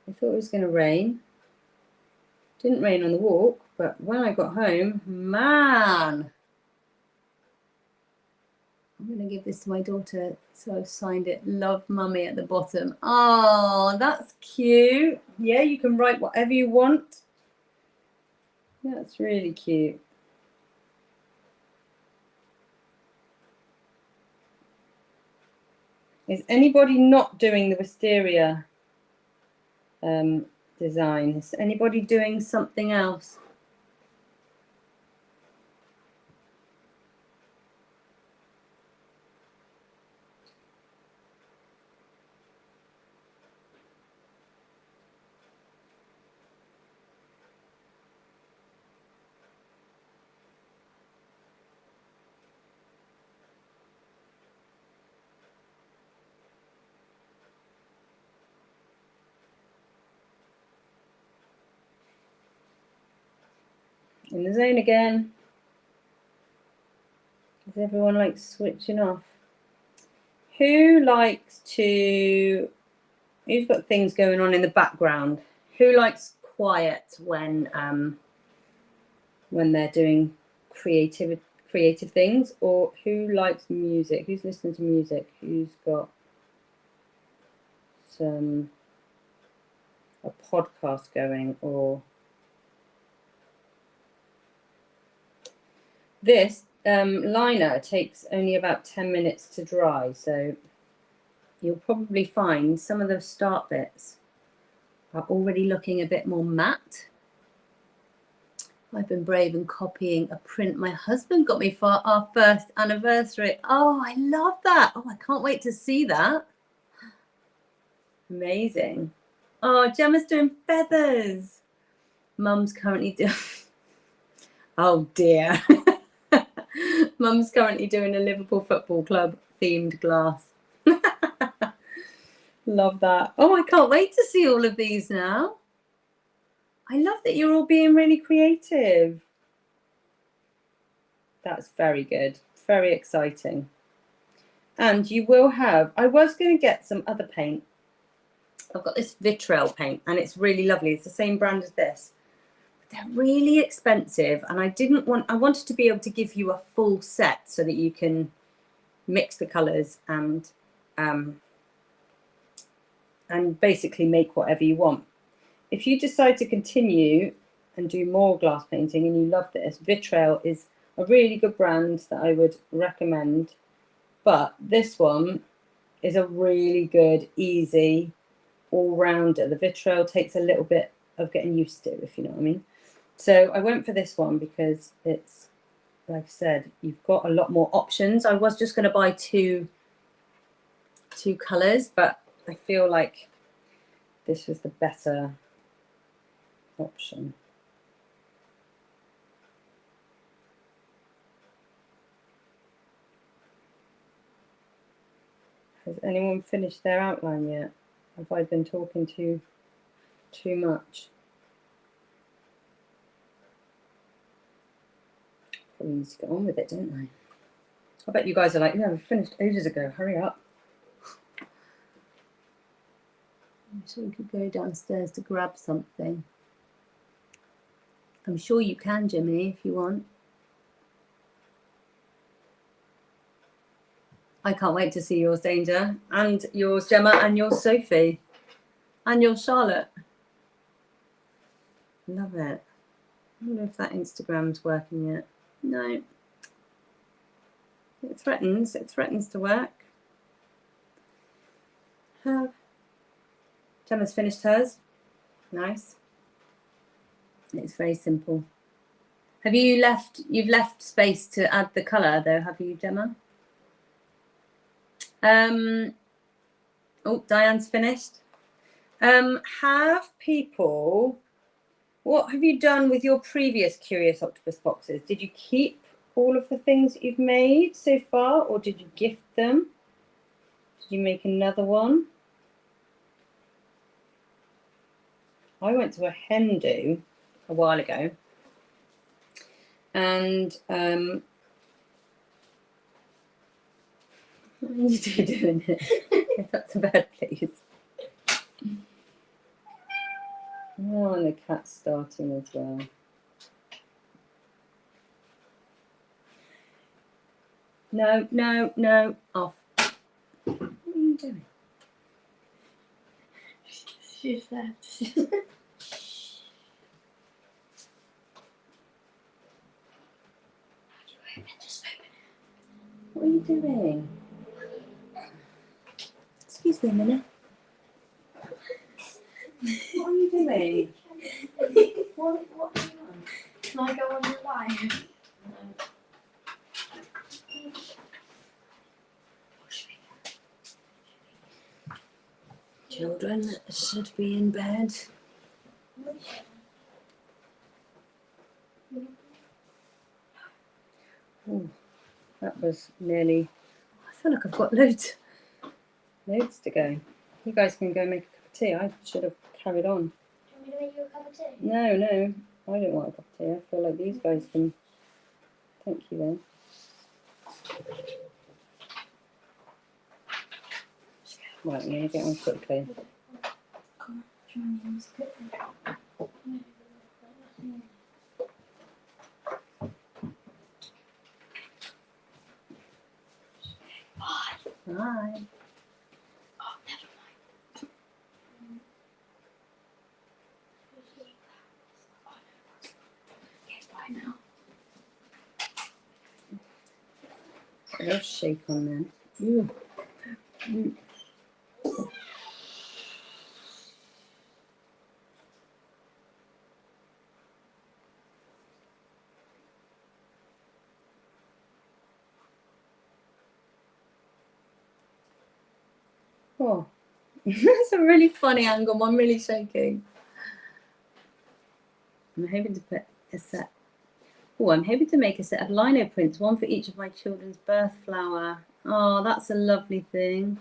I thought it was going to rain. Didn't rain on the walk, but when I got home, man, I'm going to give this to my daughter. So I've signed it, Love Mummy at the bottom. Oh, that's cute. Yeah, you can write whatever you want. That's really cute. Is anybody not doing the wisteria design? Is anybody doing something else? In the zone again. Is everyone like switching off? Who's got things going on in the background? Who likes quiet when they're doing creative things, or who likes music? Who's listening to music? Who's got a podcast going? Or this liner takes only about 10 minutes to dry, so you'll probably find some of the start bits are already looking a bit more matte. I've been brave and copying a print my husband got me for our first anniversary. Oh, I love that. Oh, I can't wait to see that. Amazing. Oh, Gemma's doing feathers. Mum's currently doing... Oh, dear. Mum's currently doing a Liverpool Football Club themed glass. Love that. Oh, I can't wait to see all of these now. I love that you're all being really creative. That's very good. Very exciting. And you will have... I was going to get some other paint. I've got this Vitrail paint, and it's really lovely. It's the same brand as this. But they're really expensive, and I wanted to be able to give you a full set so that you can mix the colours and basically make whatever you want. If you decide to continue and do more glass painting and you love this, Vitrail is a really good brand that I would recommend. But this one is a really good, easy all-rounder. The Vitrail takes a little bit of getting used to, if you know what I mean. So I went for this one because it's, like I said, you've got a lot more options. I was just going to buy two colours, but I feel like this was the better option. Has anyone finished their outline yet? Have I been talking too much? Probably need to get on with it, don't I? I bet you guys are like, yeah, we finished ages ago. Hurry up. So we could go downstairs to grab something. I'm sure you can, Jimmy, if you want. I can't wait to see yours, Danger, and yours, Gemma, and yours, Sophie, and yours, Charlotte. Love it. I wonder if that Instagram's working yet. No. It threatens to work. Gemma's finished hers. Nice. It's very simple. Have you you've left space to add the colour though, have you, Gemma? Oh, Diane's finished. What have you done with your previous Curious Octopus boxes? Did you keep all of the things that you've made so far, or did you gift them? Did you make another one? I went to a hen do a while ago, and what are you doing it? That's a bird, please. Oh, and the cat's starting as well. No, no, no, off. What are you doing? She's left. What are you doing? Excuse me a minute. What are you doing? What are you on? Can I go on your live? Children should be in bed. Oh, that was nearly. I feel like I've got loads to go. You guys can go make a cup of tea. I should have carried on. Do you want me to make you a cup of tea? No, no, I don't want a cup of tea. I feel like these guys can. Thank you then. Right, I'm going to get on quickly. Come on, join me. Let's cook them. Bye. Oh, never mind. Okay, bye now. A little shake on there. Ooh. Mm. Oh, that's a really funny angle. I'm really shaking. I'm hoping to put a set. Oh, I'm hoping to make a set of lino prints, one for each of my children's birth flower. Oh, that's a lovely thing.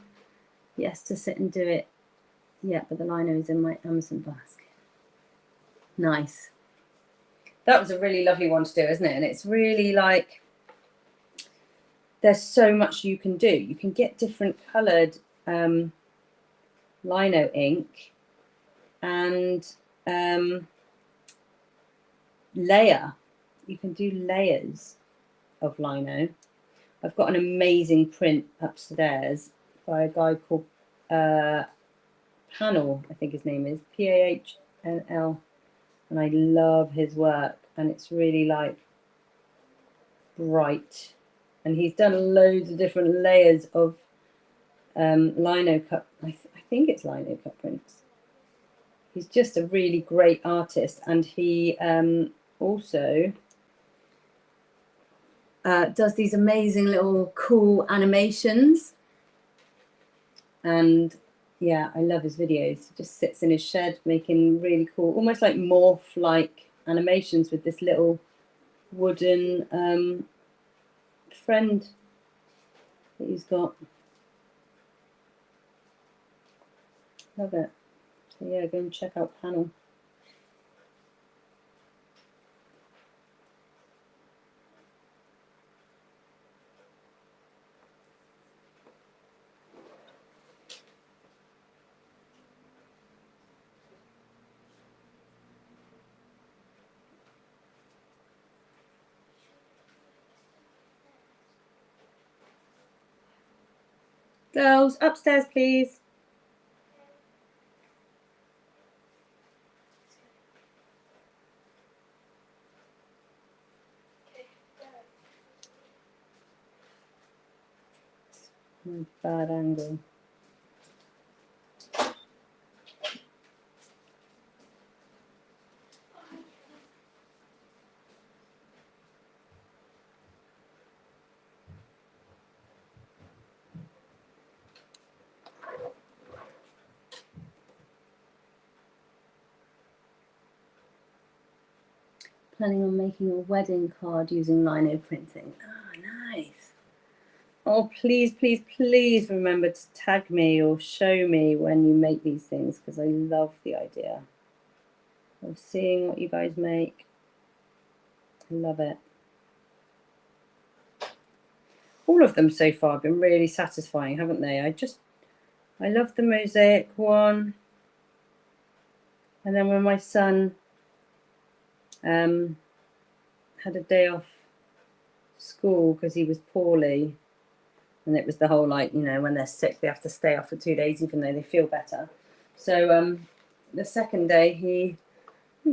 Yes, to sit and do it. Yeah, but the lino is in my Amazon basket. Nice. That was a really lovely one to do, isn't it? And it's really like, there's so much you can do. You can get different coloured lino ink and layer. You can do layers of lino. I've got an amazing print upstairs by a guy called Panel, I think his name is, Pahnl, and I love his work, and it's really like bright, and he's done loads of different layers of lino cut. I think it's lino cut prints. He's just a really great artist, and he also does these amazing little cool animations. And yeah, I love his videos. He just sits in his shed making really cool, almost like morph-like animations with this little wooden friend that he's got. Love it. So yeah, go and check out Panel. Girls, upstairs, please. Bad angle. Planning on making a wedding card using lino printing. Oh, nice. Oh, please, please, please remember to tag me or show me when you make these things, because I love the idea of seeing what you guys make. I love it. All of them so far have been really satisfying, haven't they? I love the mosaic one. And then when my son had a day off school because he was poorly, And it was the whole, like, you know, when they're sick, they have to stay off for 2 days, even though they feel better. So the second day, he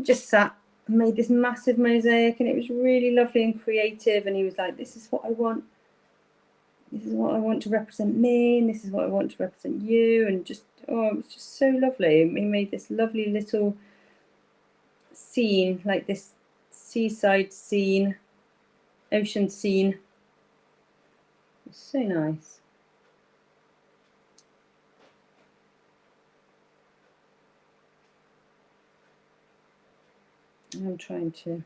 just sat and made this massive mosaic, and it was really lovely and creative. And he was like, this is what I want. This is what I want to represent me, and this is what I want to represent you. And just, oh, it was just so lovely. He made this lovely little scene, like this seaside scene, ocean scene. It's so nice. I'm trying to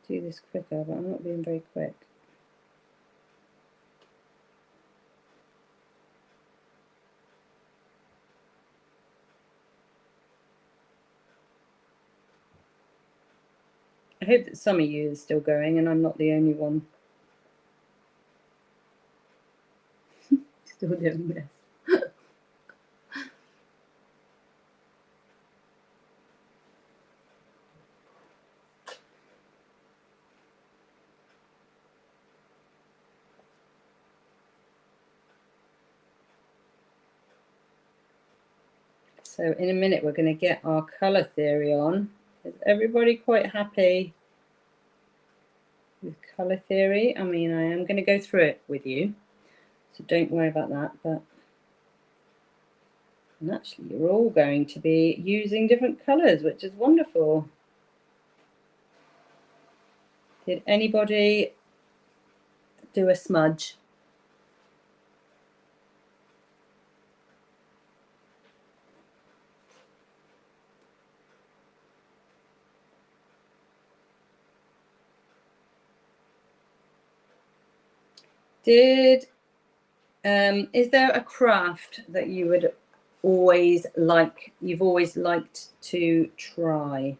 do this quicker, but I'm not being very quick. I hope that some of you are still going and I'm not the only one still doing this. So in a minute, we're going to get our colour theory on. Is everybody quite happy with colour theory? I mean, I am going to go through it with you, so don't worry about that. But and actually, you're all going to be using different colours, which is wonderful. Did anybody do a smudge? Is there a craft that you would always like, you've always liked to try?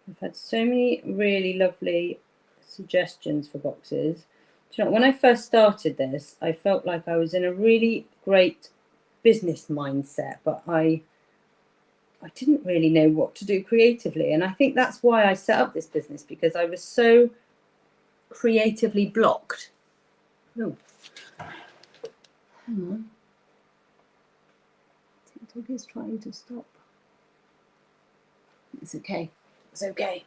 I've had so many really lovely suggestions for boxes. Do you know, when I first started this, I felt like I was in a really great business mindset, but I didn't really know what to do creatively. And I think that's why I set up this business, because I was so creatively blocked. Oh, hang on. TikTok is trying to stop. It's okay. It's okay.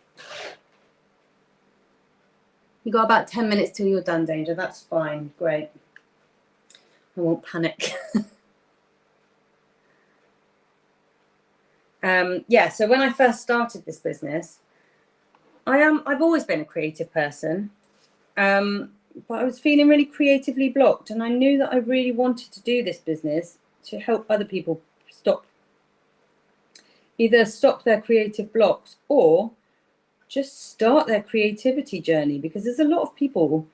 You got about 10 minutes till you're done, Danger. That's fine. Great. I won't panic. Yeah, so when I first started this business, I've always been a creative person. But I was feeling really creatively blocked, and I knew that I really wanted to do this business to help other people either stop their creative blocks or just start their creativity journey, because there's a lot of people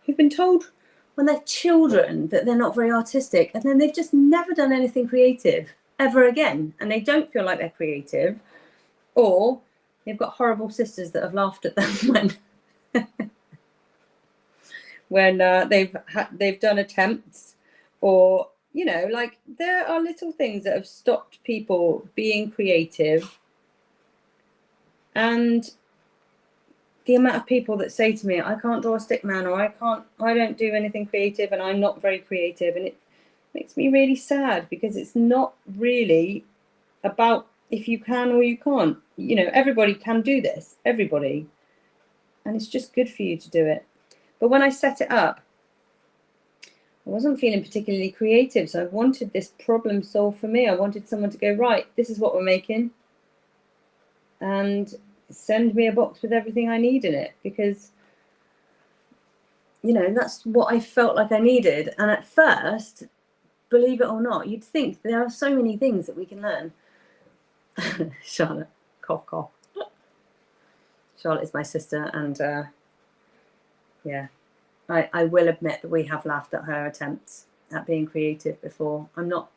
who've been told when they're children that they're not very artistic, and then they've just never done anything creative ever again, and they don't feel like they're creative, or they've got horrible sisters that have laughed at them when they've done attempts, or, you know, like, there are little things that have stopped people being creative. And the amount of people that say to me, I can't draw a stick man, or I don't do anything creative, and I'm not very creative, and it makes me really sad, because it's not really about if you can or you can't. You know, everybody can do this, everybody, and it's just good for you to do it. But when I set it up, I wasn't feeling particularly creative, so I wanted this problem solved for me. I wanted someone to go, right, this is what we're making, and send me a box with everything I need in it, because, you know, that's what I felt like I needed. And at first, believe it or not, you'd think there are so many things that we can learn. Charlotte, cough, cough. Charlotte is my sister, and yeah, I will admit that we have laughed at her attempts at being creative before. I'm not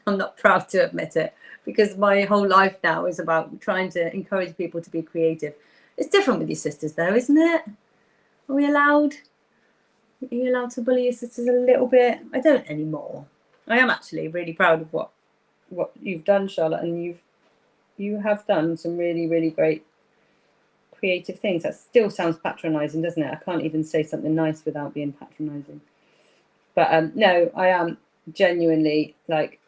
I'm not proud to admit it, because my whole life now is about trying to encourage people to be creative. It's different with your sisters, though, isn't it? Are we allowed? Are you allowed to bully your sisters a little bit? I don't anymore. I am actually really proud of what you've done, Charlotte, and you have done some really, really great creative things. That still sounds patronising, doesn't it? I can't even say something nice without being patronising. But no, I am genuinely, like,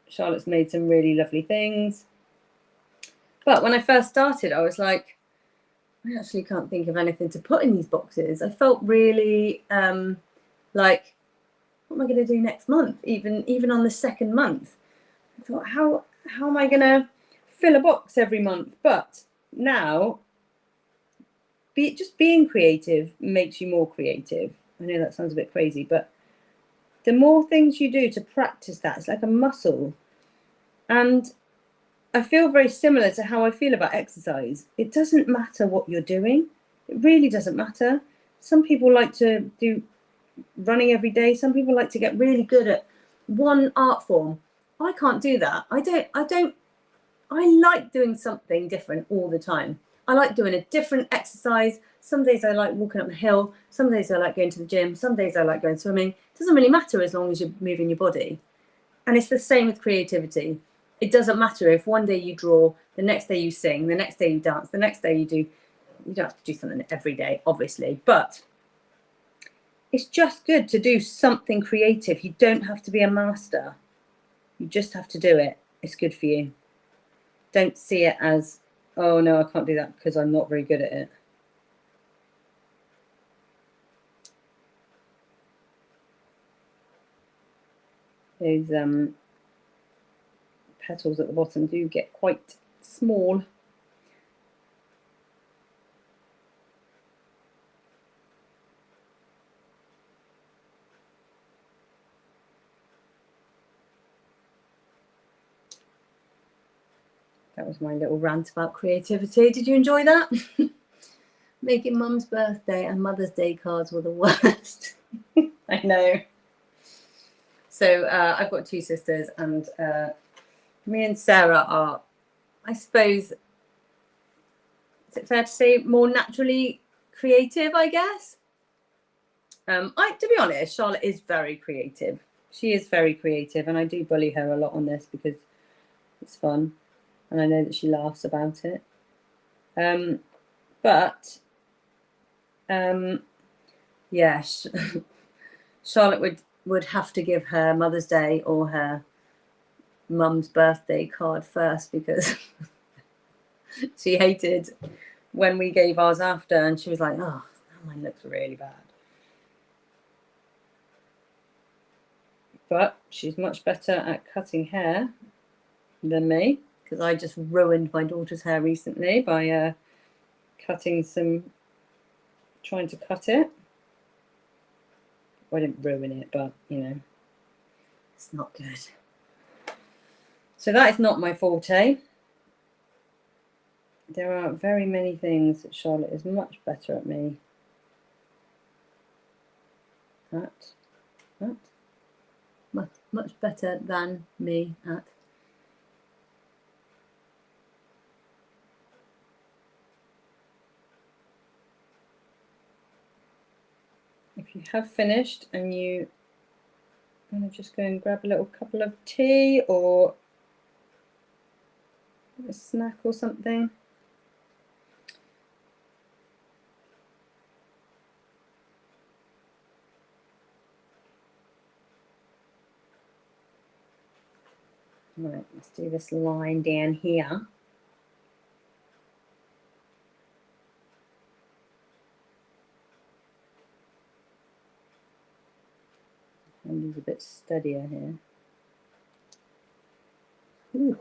Charlotte's made some really lovely things. But when I first started, I was like, I actually can't think of anything to put in these boxes. I felt really like, what am I going to do next month? Even on the second month, I thought, how am I going to fill a box every month? But now, just being creative makes you more creative. I know that sounds a bit crazy, but the more things you do to practice that, it's like a muscle. And I feel very similar to how I feel about exercise. It doesn't matter what you're doing. It really doesn't matter. Some people like to do running every day. Some people like to get really good at one art form. I can't do that. I like doing something different all the time. I like doing a different exercise. Some days I like walking up a hill. Some days I like going to the gym. Some days I like going swimming. It doesn't really matter as long as you're moving your body. And it's the same with creativity. It doesn't matter if one day you draw, the next day you sing, the next day you dance, the next day you don't have to do something every day, obviously, but it's just good to do something creative. You don't have to be a master. You just have to do it. It's good for you. Don't see it as, oh no, I can't do that because I'm not very good at it. Those petals at the bottom do get quite small. That was my little rant about creativity. Did you enjoy that? Making Mum's birthday and Mother's Day cards were the worst. I know. So I've got two sisters, and me and Sarah are, I suppose, is it fair to say, more naturally creative, I guess? To be honest, Charlotte is very creative. She is very creative, and I do bully her a lot on this because it's fun, and I know that she laughs about it. Yeah, Charlotte would have to give her Mother's Day or her Mum's birthday card first, because she hated when we gave ours after, and she was like, oh, mine looks really bad. But she's much better at cutting hair than me, because I just ruined my daughter's hair recently by trying to cut it. Well, I didn't ruin it, but you know, it's not good. So that is not my forte. There are very many things that Charlotte is much better at me at. Much better than me at. If you have finished and you want to just go and grab a little couple of tea or a snack or something. Right, let's do this line down here. And he's a bit steadier here. Ooh.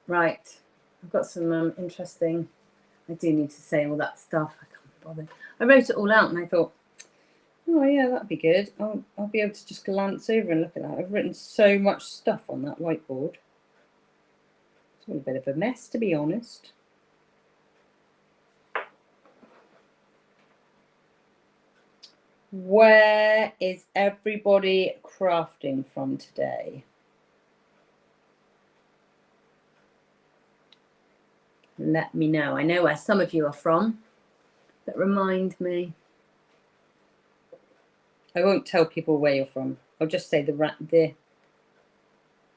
Right, I've got some interesting, I do need to say all that stuff, I can't bother. I wrote it all out and I thought, oh yeah, that'd be good. I'll be able to just glance over and look at that. I've written so much stuff on that whiteboard. It's all a bit of a mess, to be honest. Where is everybody crafting from today? Let me know. I know where some of you are from, but remind me. I won't tell people where you're from. I'll just say the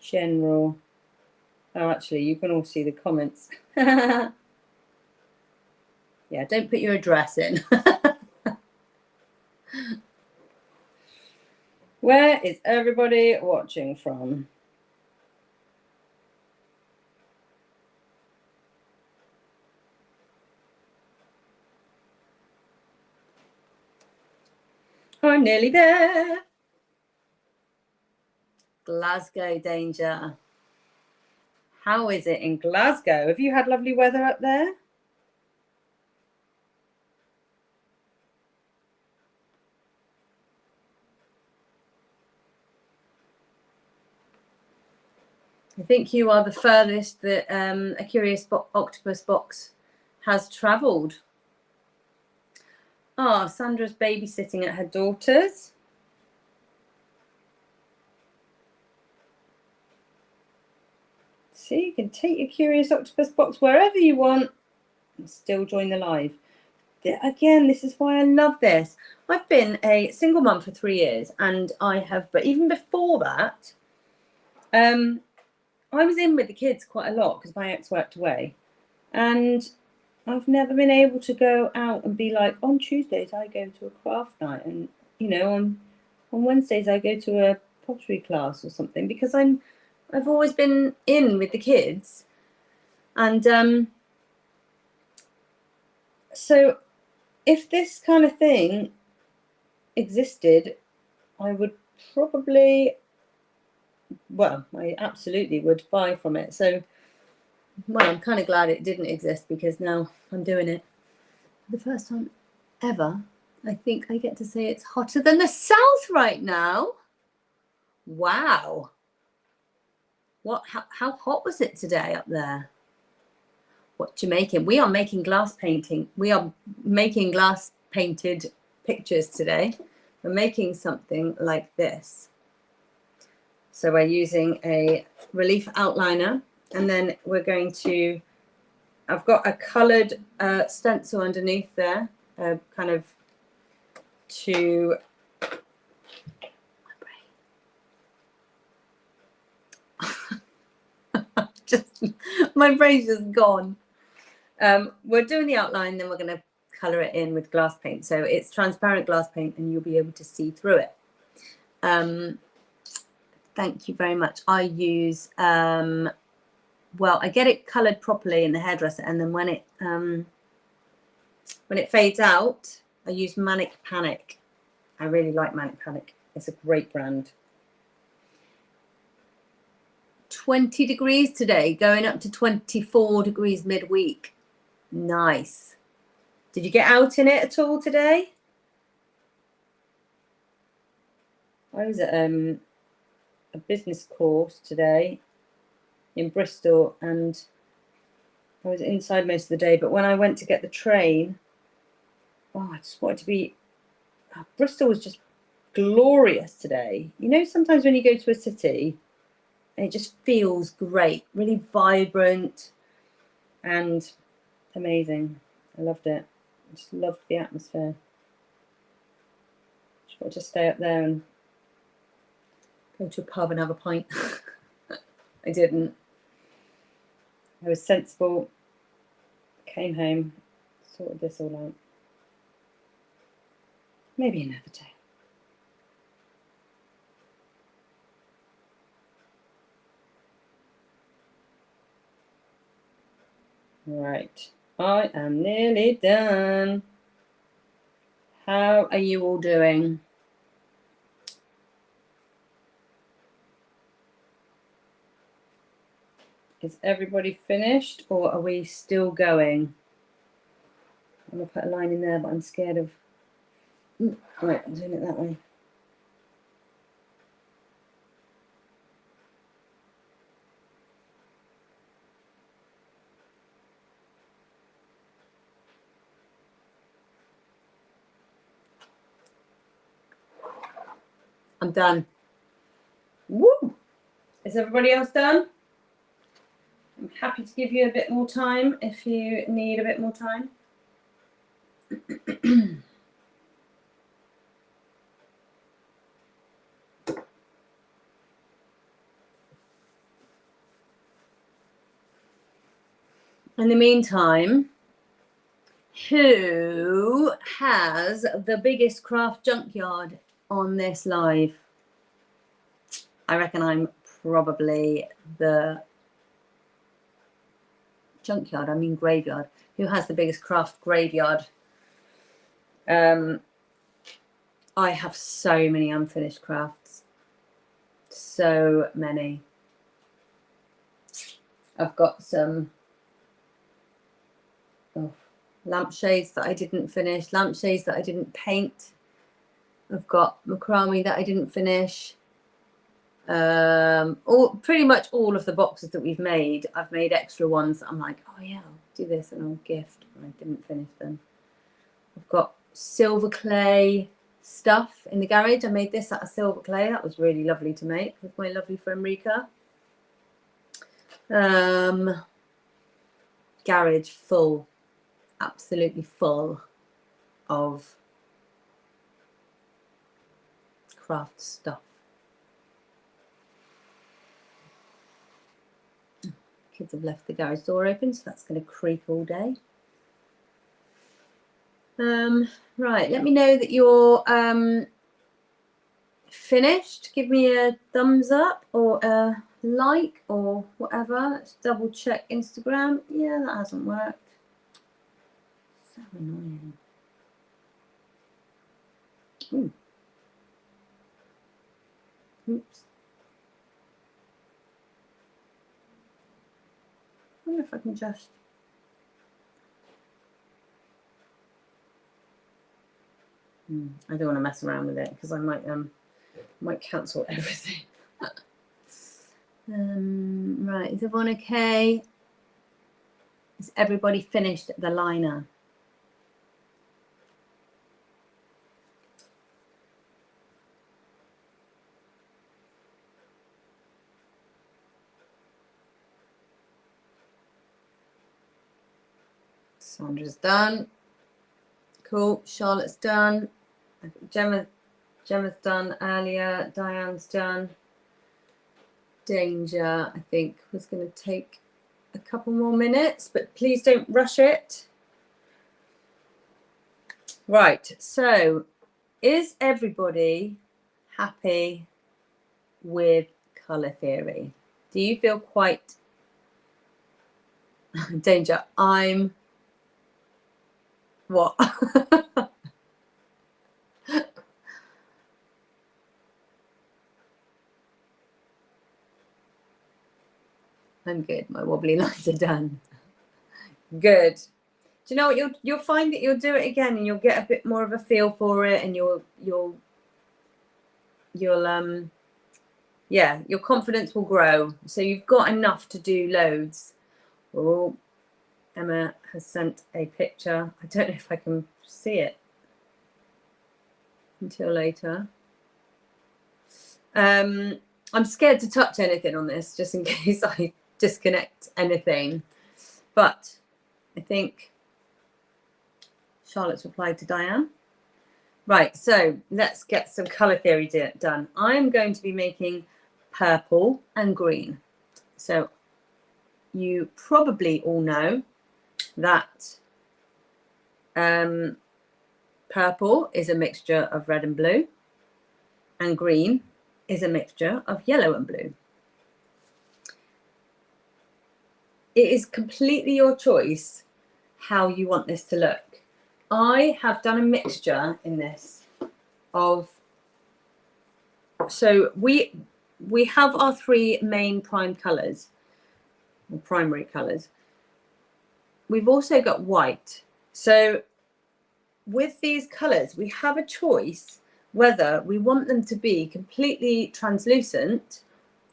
general. Oh, actually, you can all see the comments. Yeah, don't put your address in. Where is everybody watching from? I'm nearly there. Glasgow danger. How is it in Glasgow? Have you had lovely weather up there? I think you are the furthest that a Curious Octopus box has travelled. Oh, Sandra's babysitting at her daughter's. See, you can take your Curious Octopus box wherever you want and still join the live. Again, this is why I love this. I've been a single mum for 3 years, and but even before that, I was in with the kids quite a lot because my ex worked away, and I've never been able to go out and be like, on Tuesdays I go to a craft night, and on Wednesdays I go to a pottery class or something, because I've always been in with the kids. And so if this kind of thing existed, I would probably, well, I absolutely would buy from it. So, well, I'm kind of glad it didn't exist, because now I'm doing it for the first time ever. I think I get to say it's hotter than the south right now. Wow. How hot was it today up there? What you making? We are making glass painting. We are making glass painted pictures today. We're making something like this. So we're using a relief outliner, and then we're going to, I've got a coloured stencil underneath there, kind of to, my brain's just gone. We're doing the outline, then we're going to colour it in with glass paint. So it's transparent glass paint, and you'll be able to see through it. Thank you very much. I use, well, I get it coloured properly in the hairdresser, and then when it fades out, I use Manic Panic. I really like Manic Panic. It's a great brand. 20 degrees today, going up to 24 degrees midweek. Nice. Did you get out in it at all today? I was at a business course today in Bristol, and I was inside most of the day, but when I went to get the train, I just wanted to be, Bristol was just glorious today. Sometimes when you go to a city, it just feels great, really vibrant and amazing. I loved it. I just loved the atmosphere. Just wanted to stay up there and go to a pub and have a pint. I didn't. I was sensible, came home, sorted this all out. Maybe another day. Right, I am nearly done. How are you all doing? Is everybody finished, or are we still going? I'm going to put a line in there, but I'm scared of... Right, I'm doing it that way. I'm done. Woo! Is everybody else done? I'm happy to give you a bit more time if you need a bit more time. In the meantime, who has the biggest craft junkyard on this live? I reckon I'm probably the junkyard, I mean graveyard. Who has the biggest craft graveyard? I have so many unfinished crafts. So many. I've got some lampshades that I didn't finish, lampshades that I didn't paint. I've got macrame that I didn't finish. Pretty much all of the boxes that we've made, I've made extra ones that I'm like, oh yeah, I'll do this and I'll gift, but I didn't finish them. I've got silver clay stuff in the garage. I made this out of silver clay. That was really lovely to make with my lovely friend Rika. Garage full, absolutely full of craft stuff. Kids have left the garage door open, so that's going to creak all day. Right, let me know that you're finished. Give me a thumbs up or a like or whatever. Let's double check Instagram. Yeah, that hasn't worked. So annoying. Ooh. Oops. I wonder if I can just... I don't want to mess around with it because I might cancel everything. Right, is everyone okay? Is everybody finished the liner? Sandra's done. Cool. Charlotte's done. I think Gemma's done earlier. Diane's done. Danger, I think, was going to take a couple more minutes, but please don't rush it. Right. So, is everybody happy with colour theory? Do you feel quite... Danger, I'm... What? I'm good. My wobbly lines are done. Good. Do you know what? You'll find that you'll do it again, and you'll get a bit more of a feel for it, and your confidence will grow. So you've got enough to do loads. Oh, Emma has sent a picture. I don't know if I can see it until later. I'm scared to touch anything on this just in case I disconnect anything. But I think Charlotte's replied to Diane. Right, so let's get some colour theory done. I'm going to be making purple and green. So you probably all know that purple is a mixture of red and blue, and green is a mixture of yellow and blue. It is completely your choice how you want this to look. I have done a mixture in this of, so we have our three main prime colours, or primary colours. We've also got white. So with these colours, we have a choice whether we want them to be completely translucent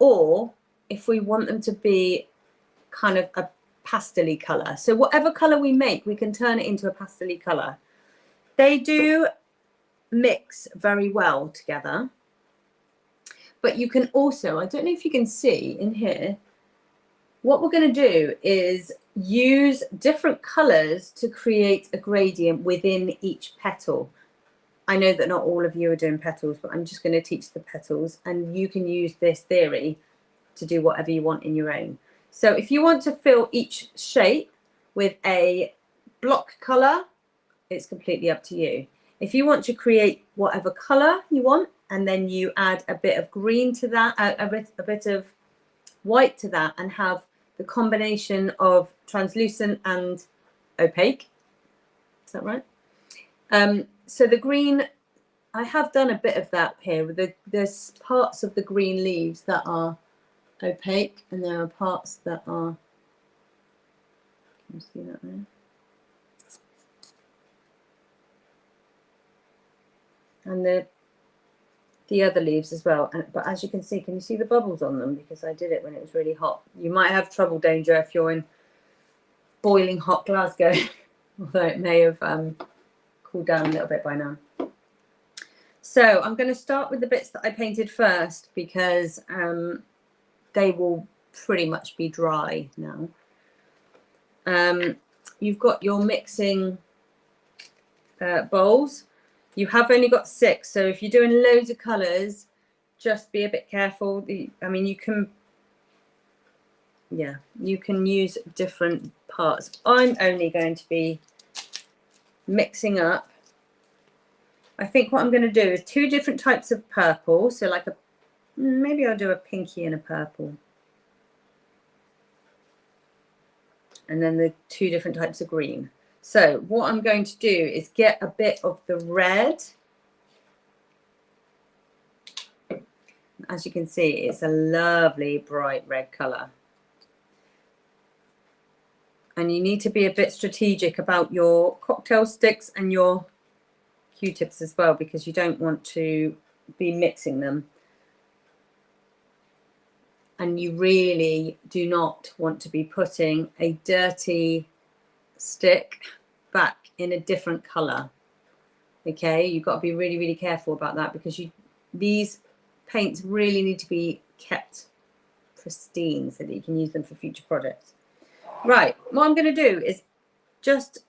or if we want them to be kind of a pastel-y colour. So whatever colour we make, we can turn it into a pastel-y colour. They do mix very well together. But you can also, I don't know if you can see in here, what we're going to do is use different colours to create a gradient within each petal. I know that not all of you are doing petals, but I'm just going to teach the petals, and you can use this theory to do whatever you want in your own. So if you want to fill each shape with a block colour, it's completely up to you. If you want to create whatever colour you want, and then you add a bit of green to that, a bit of white to that, and have the combination of translucent and opaque. Is that right? So the green, I have done a bit of that here. There's parts of the green leaves that are opaque, and there are parts that are, can you see that there? And the other leaves as well. But as you can you see the bubbles on them? Because I did it when it was really hot. You might have trouble danger if you're in boiling hot Glasgow, although it may have cooled down a little bit by now. So I'm going to start with the bits that I painted first, because they will pretty much be dry now. You've got your mixing bowls. You have only got 6, so if you're doing loads of colours, just be a bit careful. I mean, you can use different parts. I'm only going to be mixing up. I think what I'm going to do is 2 different types of purple. So like maybe I'll do a pinky and a purple. And then the 2 different types of green. So what I'm going to do is get a bit of the red. As you can see, it's a lovely bright red colour. And you need to be a bit strategic about your cocktail sticks and your Q-tips as well, because you don't want to be mixing them. And you really do not want to be putting a dirty stick back in a different color. Okay, you've got to be really, really careful about that, because these paints really need to be kept pristine so that you can use them for future projects. Right, what I'm going to do is just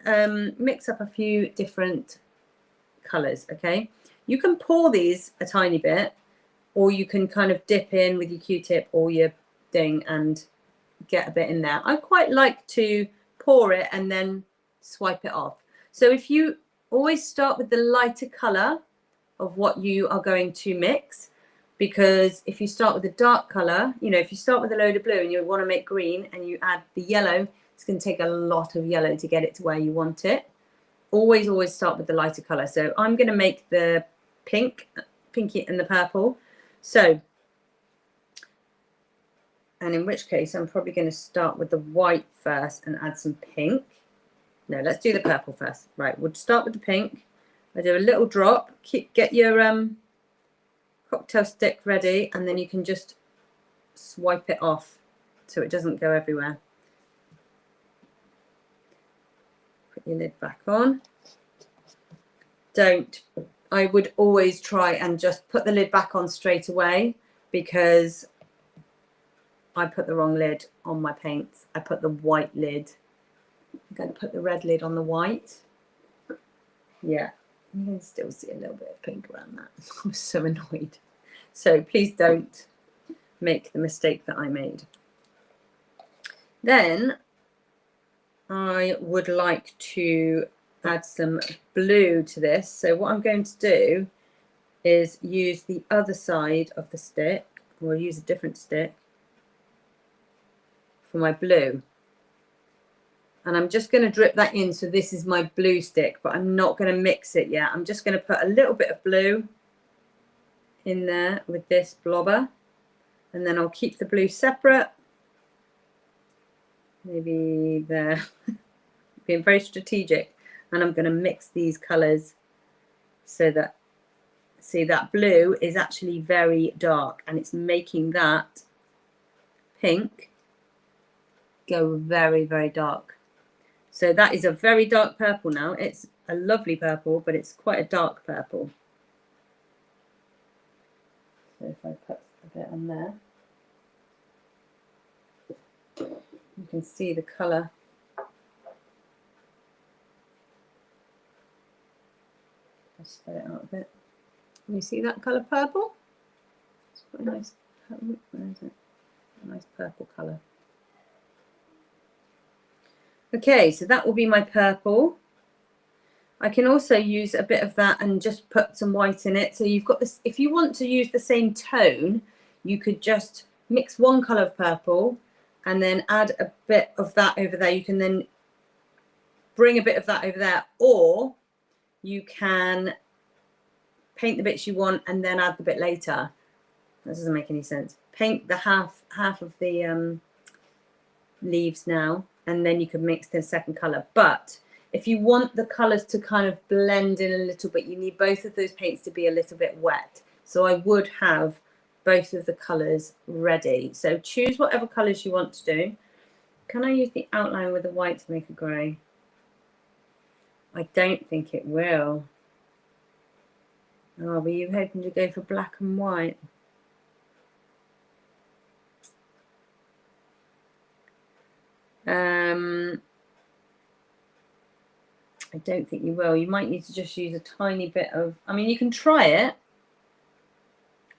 mix up a few different colors. Okay, you can pour these a tiny bit, or you can kind of dip in with your Q-tip or your thing and get a bit in there. I quite like to pour it and then swipe it off. So if you always start with the lighter color of what you are going to mix, because if you start with a dark color, you know, if you start with a load of blue and you want to make green and you add the yellow, it's going to take a lot of yellow to get it to where you want it. Always start with the lighter color. So I'm going to make the pinky and the purple. So, and in which case I'm probably going to start with the white first and add some pink. No, let's do the purple first. Right, we'll start with the pink. I do a little drop. Get your cocktail stick ready, and then you can just swipe it off so it doesn't go everywhere. Put your lid back on. I would always try and just put the lid back on straight away, because I put the wrong lid on my paints. I put the white lid. I'm going to put the red lid on the white. Yeah, you can still see a little bit of pink around that. I'm so annoyed. So please don't make the mistake that I made. Then I would like to add some blue to this. So what I'm going to do is use the other side of the stick, or use a different stick for my blue. And I'm just going to drip that in. So this is my blue stick, but I'm not going to mix it yet. I'm just going to put a little bit of blue in there with this blobber, and then I'll keep the blue separate. Maybe there. Being very strategic. And I'm going to mix these colors so that, see, that blue is actually very dark, and it's making that pink go very, very dark. So that is a very dark purple now. It's a lovely purple, but it's quite a dark purple. So if I put a bit on there, you can see the colour. I'll spread it out a bit. Can you see that colour purple? It's quite a nice, where is it? A nice purple colour. Okay, so that will be my purple. I can also use a bit of that and just put some white in it. So you've got this, if you want to use the same tone, you could just mix one colour of purple and then add a bit of that over there. You can then bring a bit of that over there, or you can paint the bits you want and then add the bit later. That doesn't make any sense. Paint the half of the leaves now, and then you can mix the second colour. But if you want the colours to kind of blend in a little bit, you need both of those paints to be a little bit wet. So I would have both of the colours ready. So choose whatever colours you want to do. Can I use the outline with the white to make a grey? I don't think it will. Oh, were you hoping to go for black and white? I don't think you will. You might need to just use a tiny bit of, I mean, you can try it.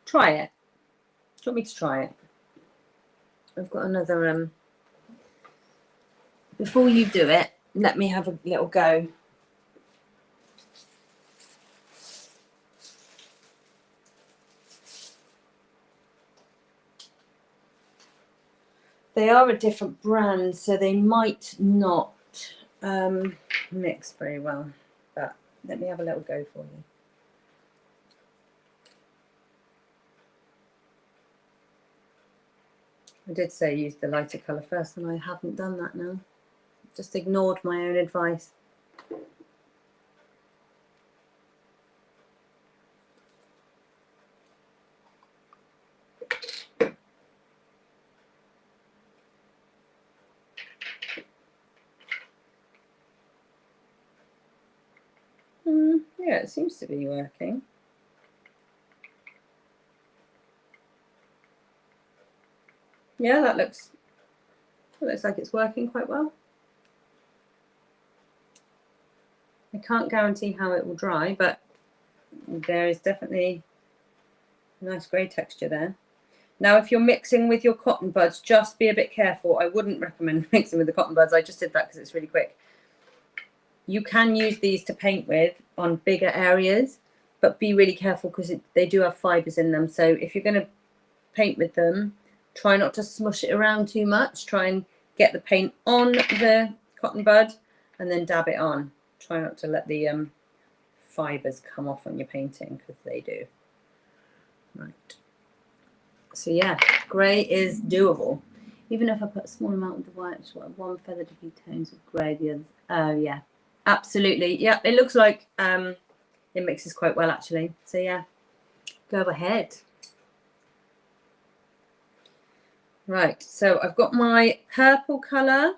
Try it. Do you want me to try it? I've got another, before you do it, let me have a little go. They are a different brand, so they might not mix very well, but let me have a little go for you. I did say use the lighter colour first, and I haven't done that now. Just ignored my own advice. Yeah, it seems to be working. Yeah, that looks like it's working quite well. I can't guarantee how it will dry, but there is definitely a nice grey texture there. Now, if you're mixing with your cotton buds, just be a bit careful. I wouldn't recommend mixing with the cotton buds. I just did that because it's really quick. You can use these to paint with on bigger areas, but be really careful because they do have fibres in them. So if you're going to paint with them, try not to smush it around too much. Try and get the paint on the cotton bud and then dab it on. Try not to let the fibres come off on your painting, because they do. Right. So yeah, grey is doable. Even if I put a small amount of the white, just one feather degree tones of grey, the other. Oh yeah, absolutely. Yeah, it looks like it mixes quite well actually. So yeah, go ahead. Right, so I've got my purple colour.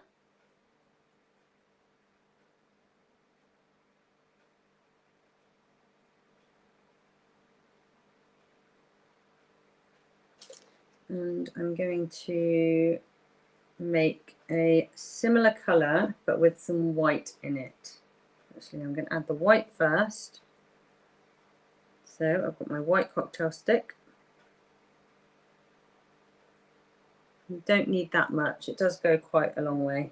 And I'm going to make a similar colour but with some white in it. Actually, I'm going to add the white first. So I've got my white cocktail stick. You don't need that much. It does go quite a long way.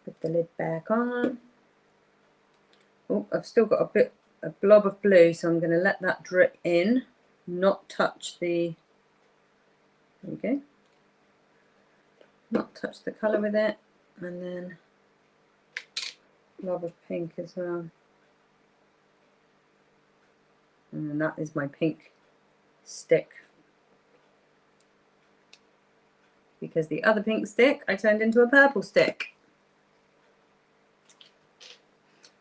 Put the lid back on. Oh, I've still got a blob of blue, so I'm going to let that drip in, not touch the, there we go, not touch the colour with it, and then a blob of pink as well. And then that is my pink stick, because the other pink stick I turned into a purple stick.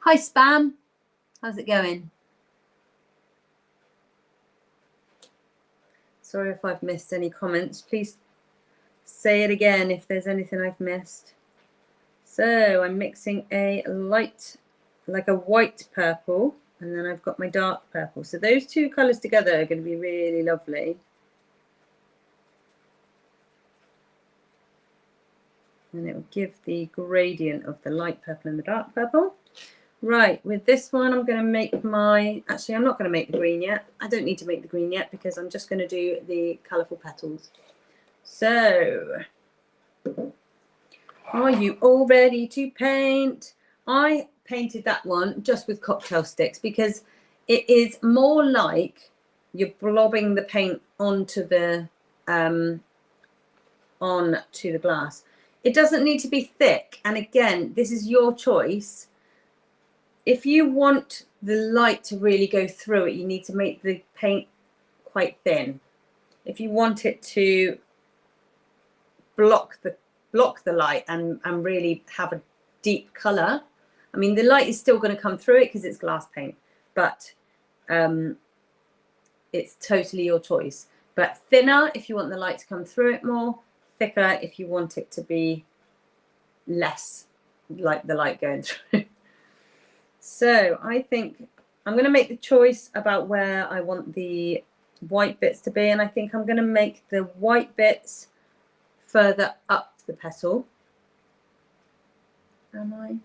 Hi Spam, how's it going? Sorry if I've missed any comments. Please say it again if there's anything I've missed. So I'm mixing a light, like a white purple, and then I've got my dark purple. So those two colours together are going to be really lovely. And it will give the gradient of the light purple and the dark purple. Right, with this one, I'm going to make my, actually, I'm not going to make the green yet. I don't need to make the green yet because I'm just going to do the colourful petals. So, are you all ready to paint? I painted that one just with cocktail sticks because it is more like you're blobbing the paint onto the glass. It doesn't need to be thick, and again, this is your choice. If you want the light to really go through it, you need to make the paint quite thin. If you want it to block the light and really have a deep color, I mean, the light is still going to come through it because it's glass paint, but it's totally your choice. But thinner if you want the light to come through it more, thicker if you want it to be less like the light going through. So I think I'm going to make the choice about where I want the white bits to be, and I think I'm going to make the white bits further up the petal. Am I?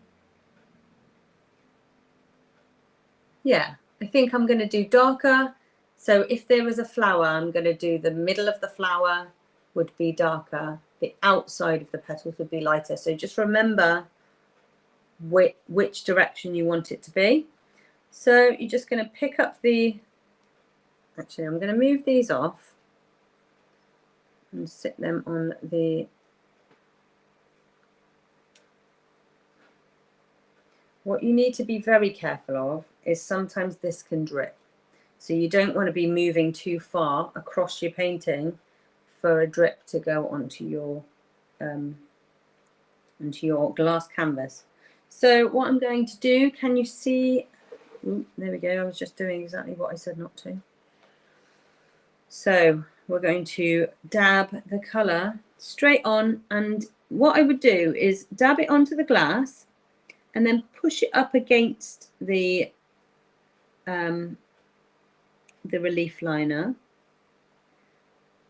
Yeah, I think I'm going to do darker. So if there was a flower, I'm going to do the middle of the flower would be darker. The outside of the petals would be lighter. So just remember which direction you want it to be. So you're just going to pick up the, actually I'm going to move these off and sit them on the, what you need to be very careful of is sometimes this can drip. So you don't want to be moving too far across your painting for a drip to go onto your glass canvas. So what I'm going to do, can you see? Ooh, there we go. I was just doing exactly what I said not to. So we're going to dab the colour straight on, and what I would do is dab it onto the glass and then push it up against the relief liner.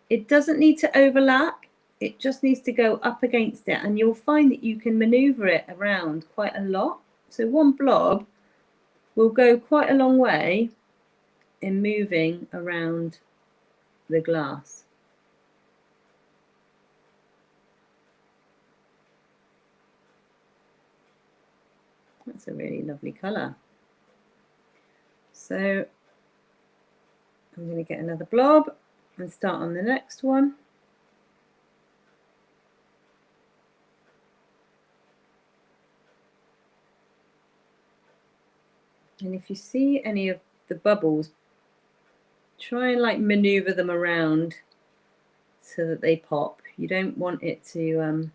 It doesn't need to overlap, it just needs to go up against it, and you'll find that you can maneuver it around quite a lot. So one blob will go quite a long way in moving around the glass. That's a really lovely colour. So I'm going to get another blob and start on the next one. And if you see any of the bubbles, try and like maneuver them around so that they pop. You don't want it to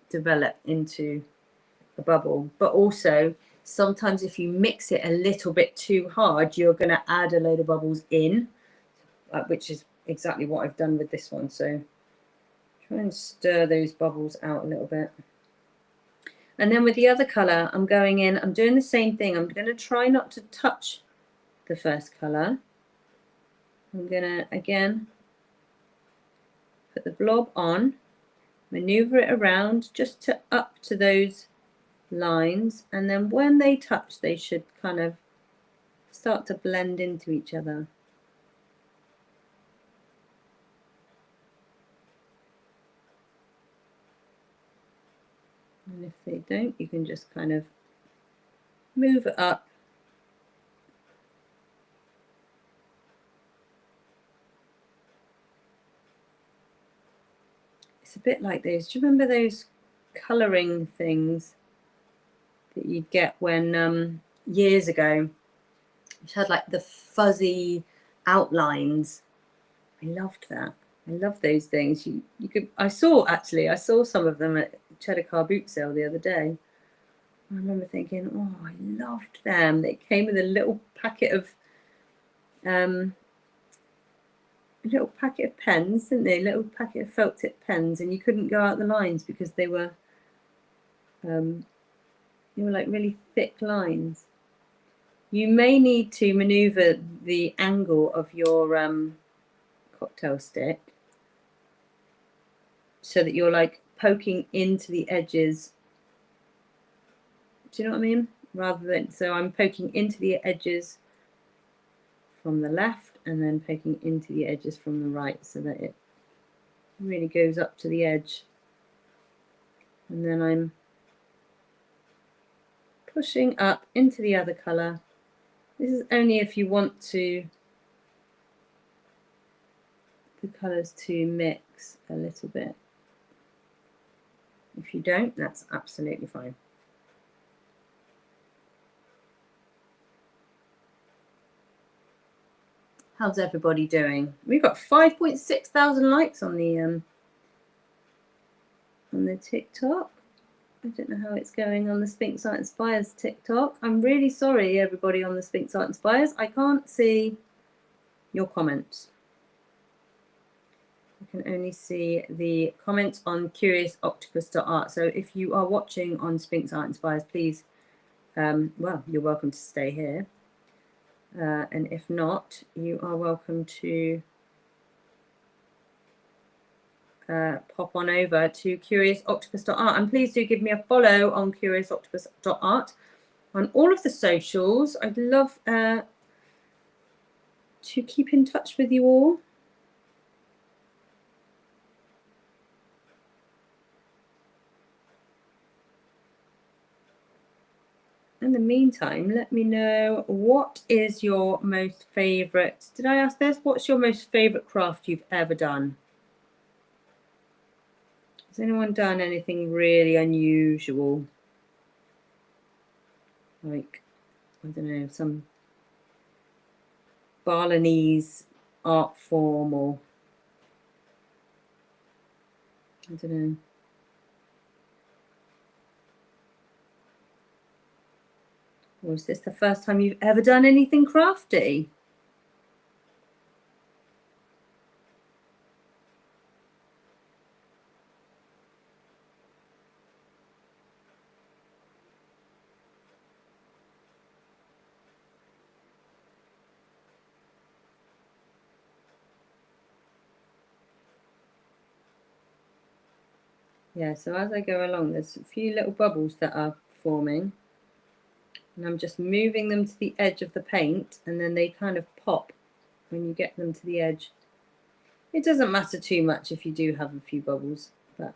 develop into a bubble. But also sometimes if you mix it a little bit too hard, you're going to add a load of bubbles in, which is exactly what I've done with this one. So try and stir those bubbles out a little bit. And then with the other colour, I'm going in, I'm doing the same thing. I'm going to try not to touch the first colour. I'm going to, again, put the blob on, maneuver it around just to up to those lines. And then when they touch, they should kind of start to blend into each other. And if they don't, you can just kind of move it up. It's a bit like those, do you remember those colouring things that you'd get when, years ago, which had like the fuzzy outlines? I loved that. I love those things. You could, I saw some of them at Cheddar Car boot sale the other day. I remember thinking, oh, I loved them. They came with a little packet of pens, didn't they? A little packet of felt tip pens, and you couldn't go out the lines because they were like really thick lines. You may need to maneuver the angle of your cocktail stick so that you're like poking into the edges. Do you know what I mean? Rather than, so I'm poking into the edges from the left and then poking into the edges from the right so that it really goes up to the edge. And then I'm pushing up into the other colour. This is only if you want to the colours to mix a little bit. If you don't, that's absolutely fine. How's everybody doing? We've got 5.6 thousand likes on the TikTok. I don't know how it's going on the Sphinx Art Inspires TikTok. I'm really sorry, everybody on the Sphinx Art Inspires. I can't see your comments. I can only see the comments on curiousoctopus.art. So if you are watching on Sphinx Art Inspires, please, well, you're welcome to stay here. And if not, you are welcome to pop on over to curiousoctopus.art. And please do give me a follow on curiousoctopus.art on all of the socials. I'd love to keep in touch with you all. In the meantime, let me know, what is your most favourite, did I ask this? What's your most favourite craft you've ever done? Has anyone done anything really unusual? Like, I don't know, some Balinese art form, or I don't know. Or is this the first time you've ever done anything crafty? Yeah, so as I go along, there's a few little bubbles that are forming. And I'm just moving them to the edge of the paint, and then they kind of pop when you get them to the edge. It doesn't matter too much if you do have a few bubbles, but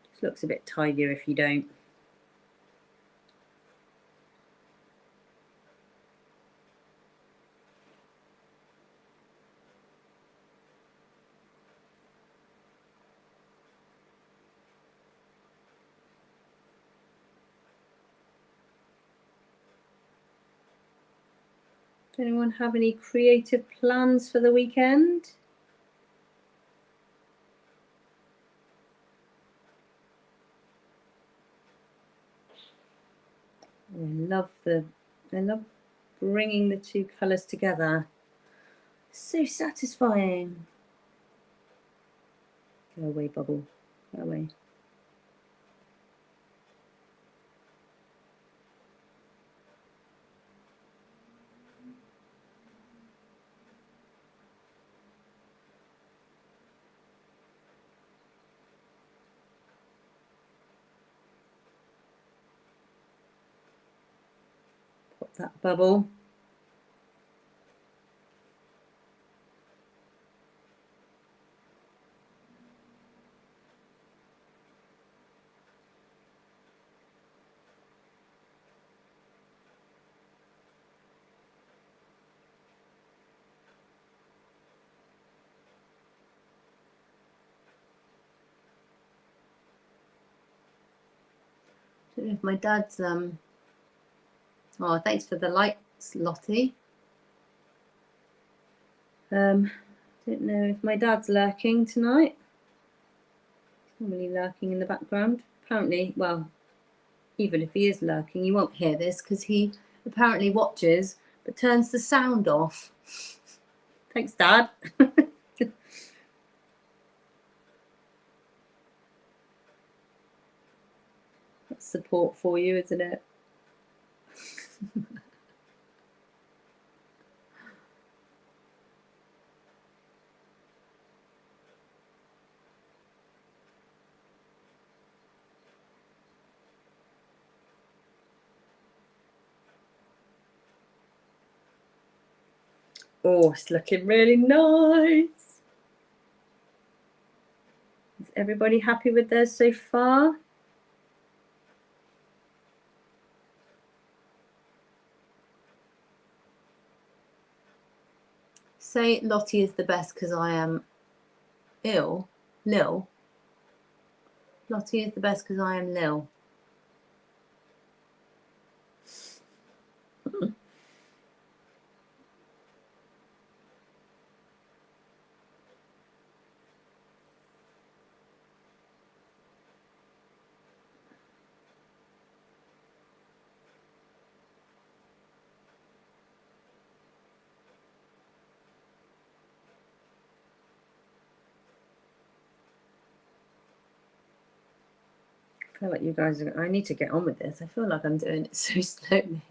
it just looks a bit tidier if you don't. Does anyone have any creative plans for the weekend? I love bringing the two colours together. So satisfying. Go away, bubble. Go away. Pop that bubble. I don't know if my dad's oh, thanks for the likes, Lottie. Don't know if my dad's lurking tonight. He's normally lurking in the background. Apparently, well, even if he is lurking, you won't hear this because he apparently watches but turns the sound off. Thanks, Dad. That's support for you, isn't it? Oh, it's looking really nice. Is everybody happy with theirs so far? Say Lottie is the best because I am ill. Lil. Lottie is the best because I am Lil. I feel like you guys are, I need to get on with this. I feel like I'm doing it so slowly.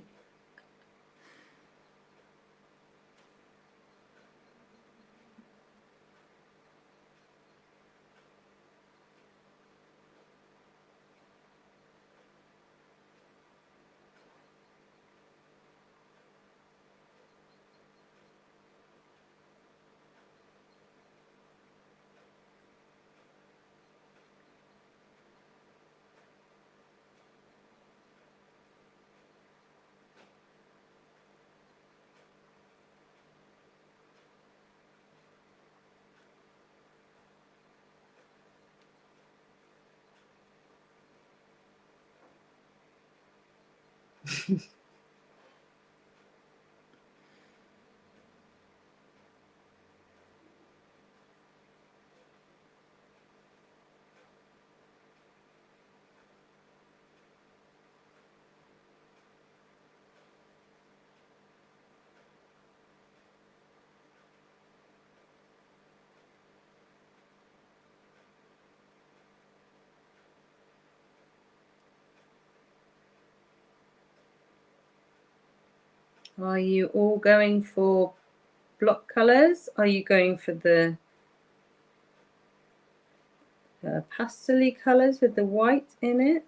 Are you all going for block colours? Are you going for the pastel-y colours with the white in it?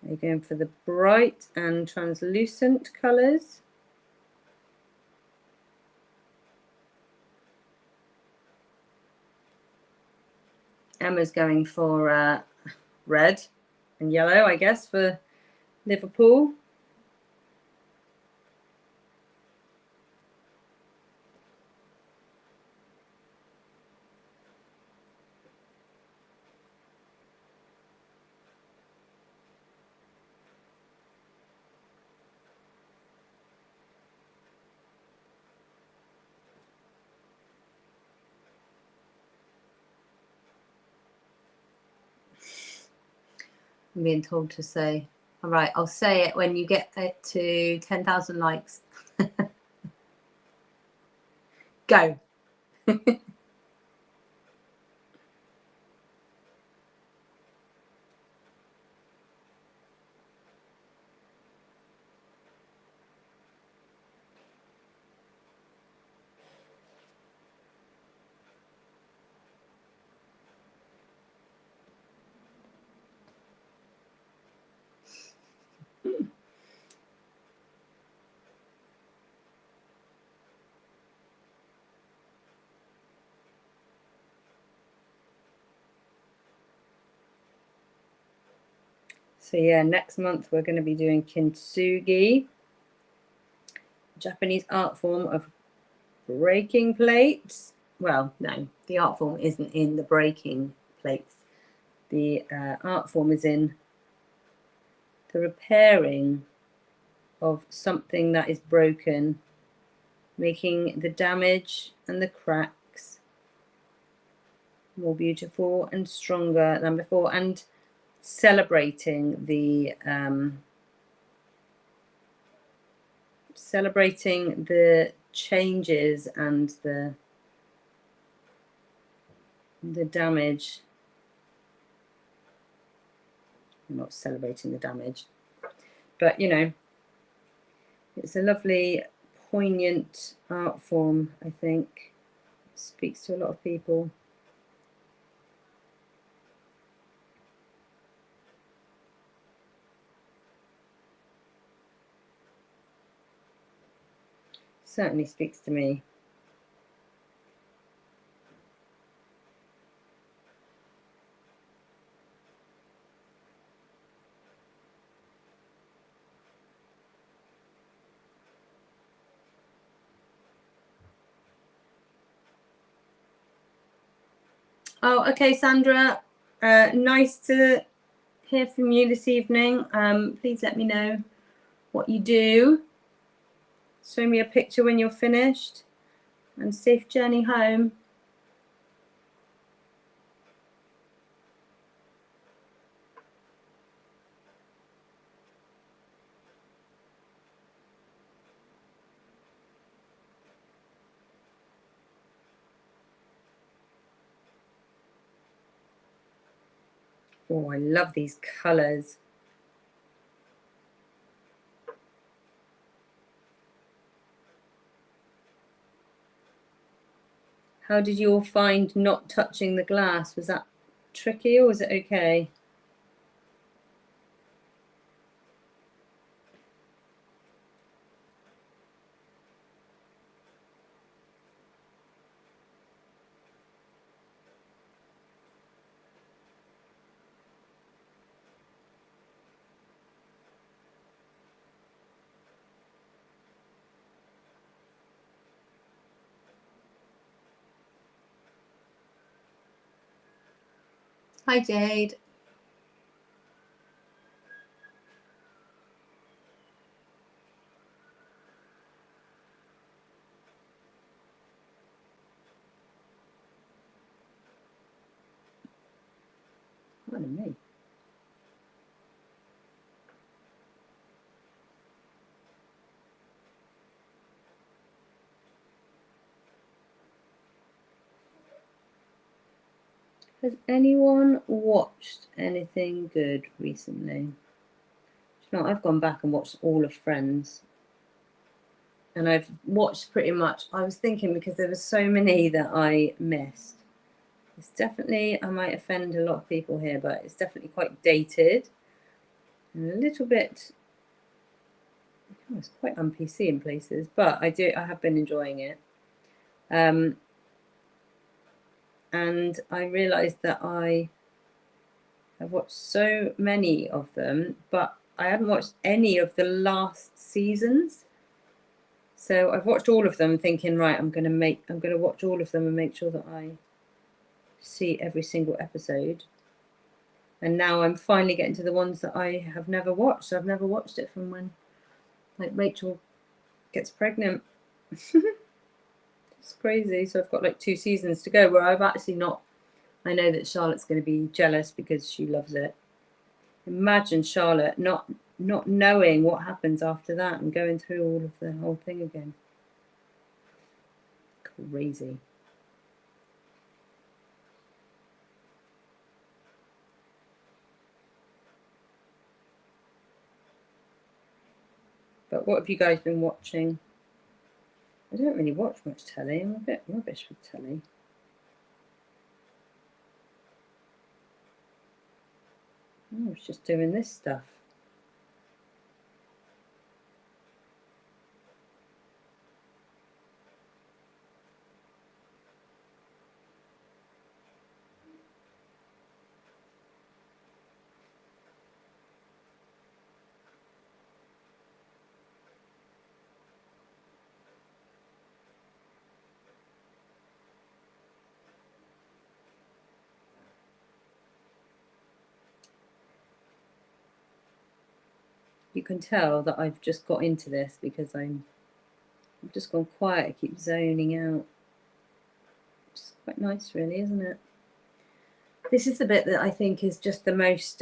Are you going for the bright and translucent colours? Emma's going for red and yellow, I guess, for Liverpool. I'm being told to say, all right, I'll say it when you get it to 10,000 likes. Go. So yeah, next month we're going to be doing kintsugi, Japanese art form of breaking plates. Well, no, the art form isn't in the breaking plates. The art form is in the repairing of something that is broken, making the damage and the cracks more beautiful and stronger than before, and celebrating the changes and the damage. I'm not celebrating the damage, but you know, it's a lovely, poignant art form. I think it speaks to a lot of people. certainly speaks to me. Oh, okay, Sandra. Nice to hear from you this evening. Please let me know what you do. Show me a picture when you're finished, and safe journey home. Oh, I love these colours. How did you all find not touching the glass? Was that tricky or was it okay? Hi, Jade. Pardon me. Has anyone watched anything good recently? You know, I've gone back and watched all of Friends. And I've watched pretty much, I was thinking because there were so many that I missed. It's definitely, I might offend a lot of people here, but it's definitely quite dated. And a little bit, oh, it's quite un-PC in places, but I have been enjoying it. And I realised that I have watched so many of them, but I haven't watched any of the last seasons. So I've watched all of them thinking, right, I'm going to watch all of them and make sure that I see every single episode. And now I'm finally getting to the ones that I have never watched. So I've never watched it from when, like, Rachel gets pregnant. It's crazy. So I've got like 2 seasons to go where I've actually not, I know that Charlotte's going to be jealous because she loves it. Imagine Charlotte not knowing what happens after that and going through all of the whole thing again. Crazy. But what have you guys been watching? I don't really watch much telly. I'm a bit rubbish with telly. I was just doing this stuff. You can tell that I've just got into this because I've just gone quiet. I keep zoning out. It's quite nice, really, isn't it? This is the bit that I think is just the most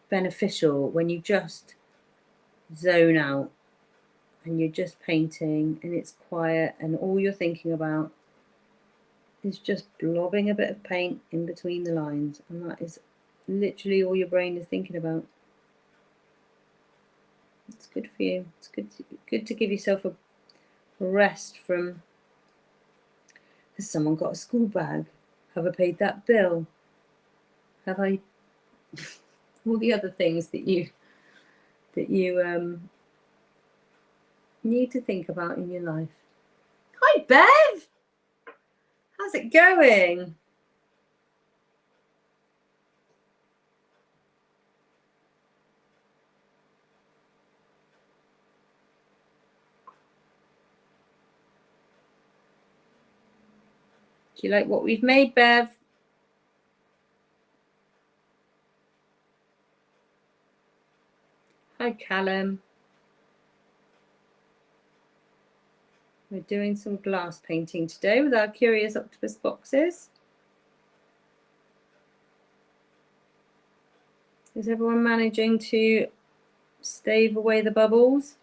beneficial, when you just zone out and you're just painting and it's quiet and all you're thinking about is just blobbing a bit of paint in between the lines, and that is literally all your brain is thinking about. It's good for you. It's good to give yourself a rest from, has someone got a school bag? Have I paid that bill? Have I all the other things that you need to think about in your life. Hi, Bev. How's it going? Do you like what we've made, Bev? Hi, Callum. We're doing some glass painting today with our Curious Octopus boxes. Is everyone managing to stave away the bubbles?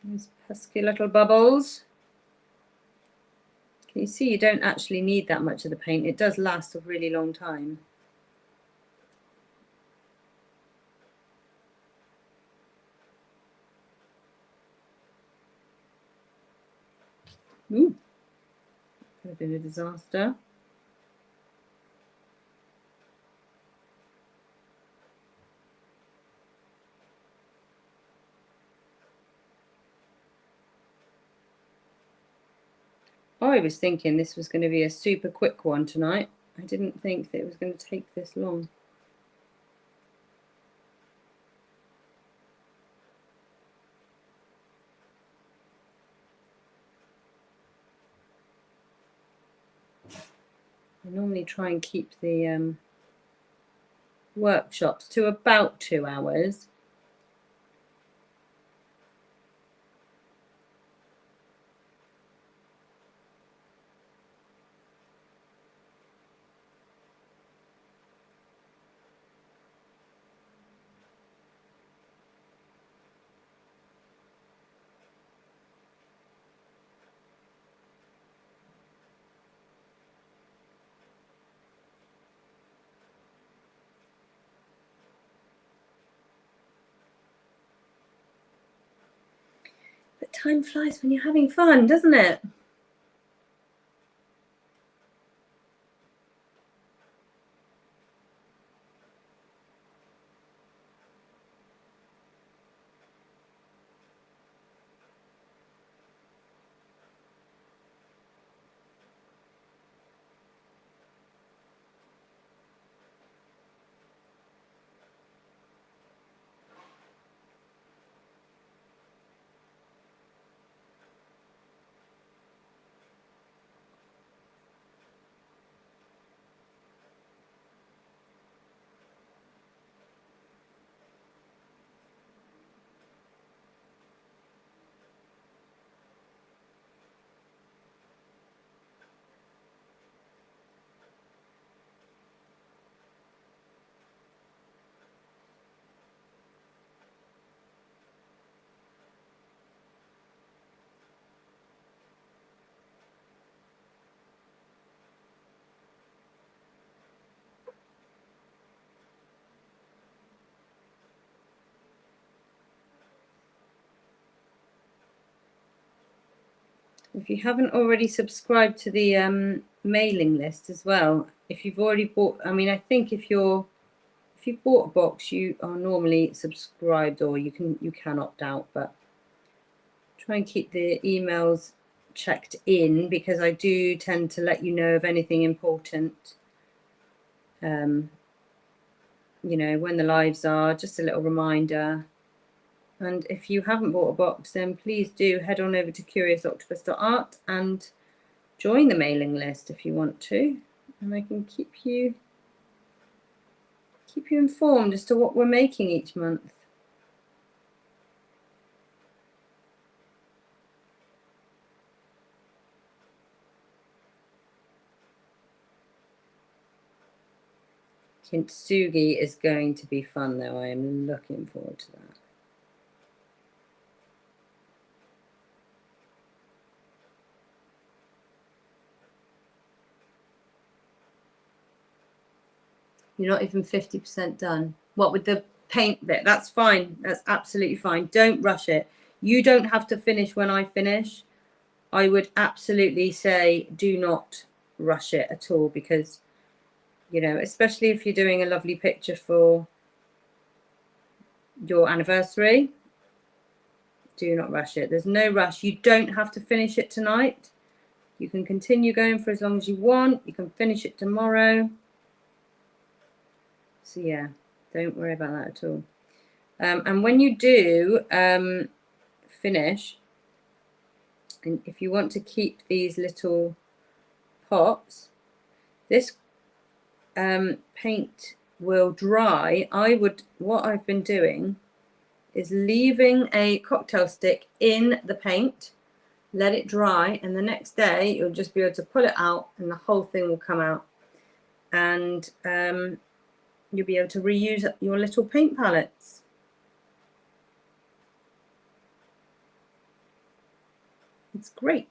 These pesky little bubbles. Can you see you don't actually need that much of the paint? It does last a really long time. Ooh, could have been a disaster. I was thinking this was going to be a super quick one tonight. I didn't think that it was going to take this long. I normally try and keep the workshops to about 2 hours. But time flies when you're having fun, doesn't it? If you haven't already subscribed to the mailing list as well, if you've already bought, I mean, I think if you've bought a box, you are normally subscribed, or you can opt out, but try and keep the emails checked in, because I do tend to let you know of anything important. You know, when the lives are, just a little reminder. And if you haven't bought a box, then please do head on over to curiousoctopus.art and join the mailing list if you want to, and I can keep you informed as to what we're making each month. Kintsugi is going to be fun, though. I am looking forward to that. You're not even 50% done. What with the paint bit? That's fine. That's absolutely fine. Don't rush it. You don't have to finish when I finish. I would absolutely say do not rush it at all, because, you know, especially if you're doing a lovely picture for your anniversary, Do not rush it. There's no rush. You don't have to finish it tonight. You can continue going for as long as you want. You can finish it tomorrow. So yeah, don't worry about that at all. And when you do finish, and if you want to keep these little pots, this paint will dry. What I've been doing is leaving a cocktail stick in the paint, let it dry, and the next day you'll just be able to pull it out and the whole thing will come out, and you'll be able to reuse your little paint palettes. It's great.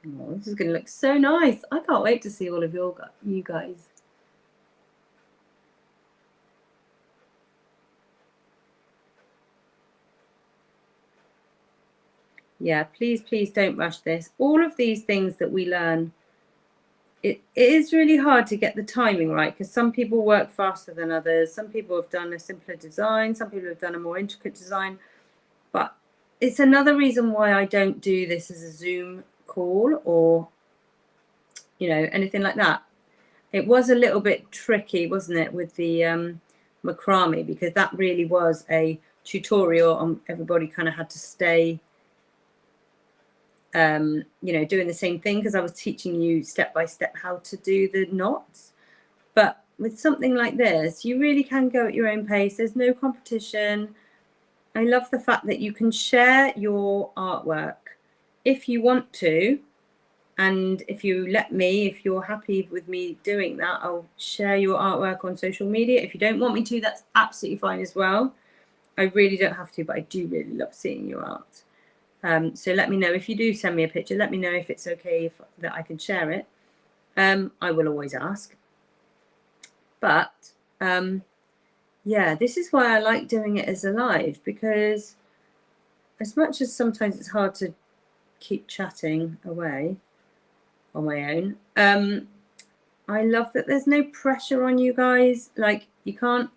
Oh, this is going to look so nice. I can't wait to see all of you guys. Yeah, please don't rush this. All of these things that we learn, it is really hard to get the timing right, because some people work faster than others. Some people have done a simpler design. Some people have done a more intricate design. But it's another reason why I don't do this as a Zoom call or, you know, anything like that. It was a little bit tricky, wasn't it, with the macrame, because that really was a tutorial and everybody kind of had to stay you know, doing the same thing, because I was teaching you step by step how to do the knots. But with something like this, you really can go at your own pace. There's no competition. I love the fact that you can share your artwork if you want to, and if you let me, if you're happy with me doing that, I'll share your artwork on social media. If you don't want me to, that's absolutely fine as well. I really don't have to, but I do really love seeing your art. So let me know if you do send me a picture. Let me know if it's okay that I can share it. I will always ask. But yeah, this is why I like doing it as a live, because as much as sometimes it's hard to keep chatting away on my own, I love that there's no pressure on you guys. Like, you can't,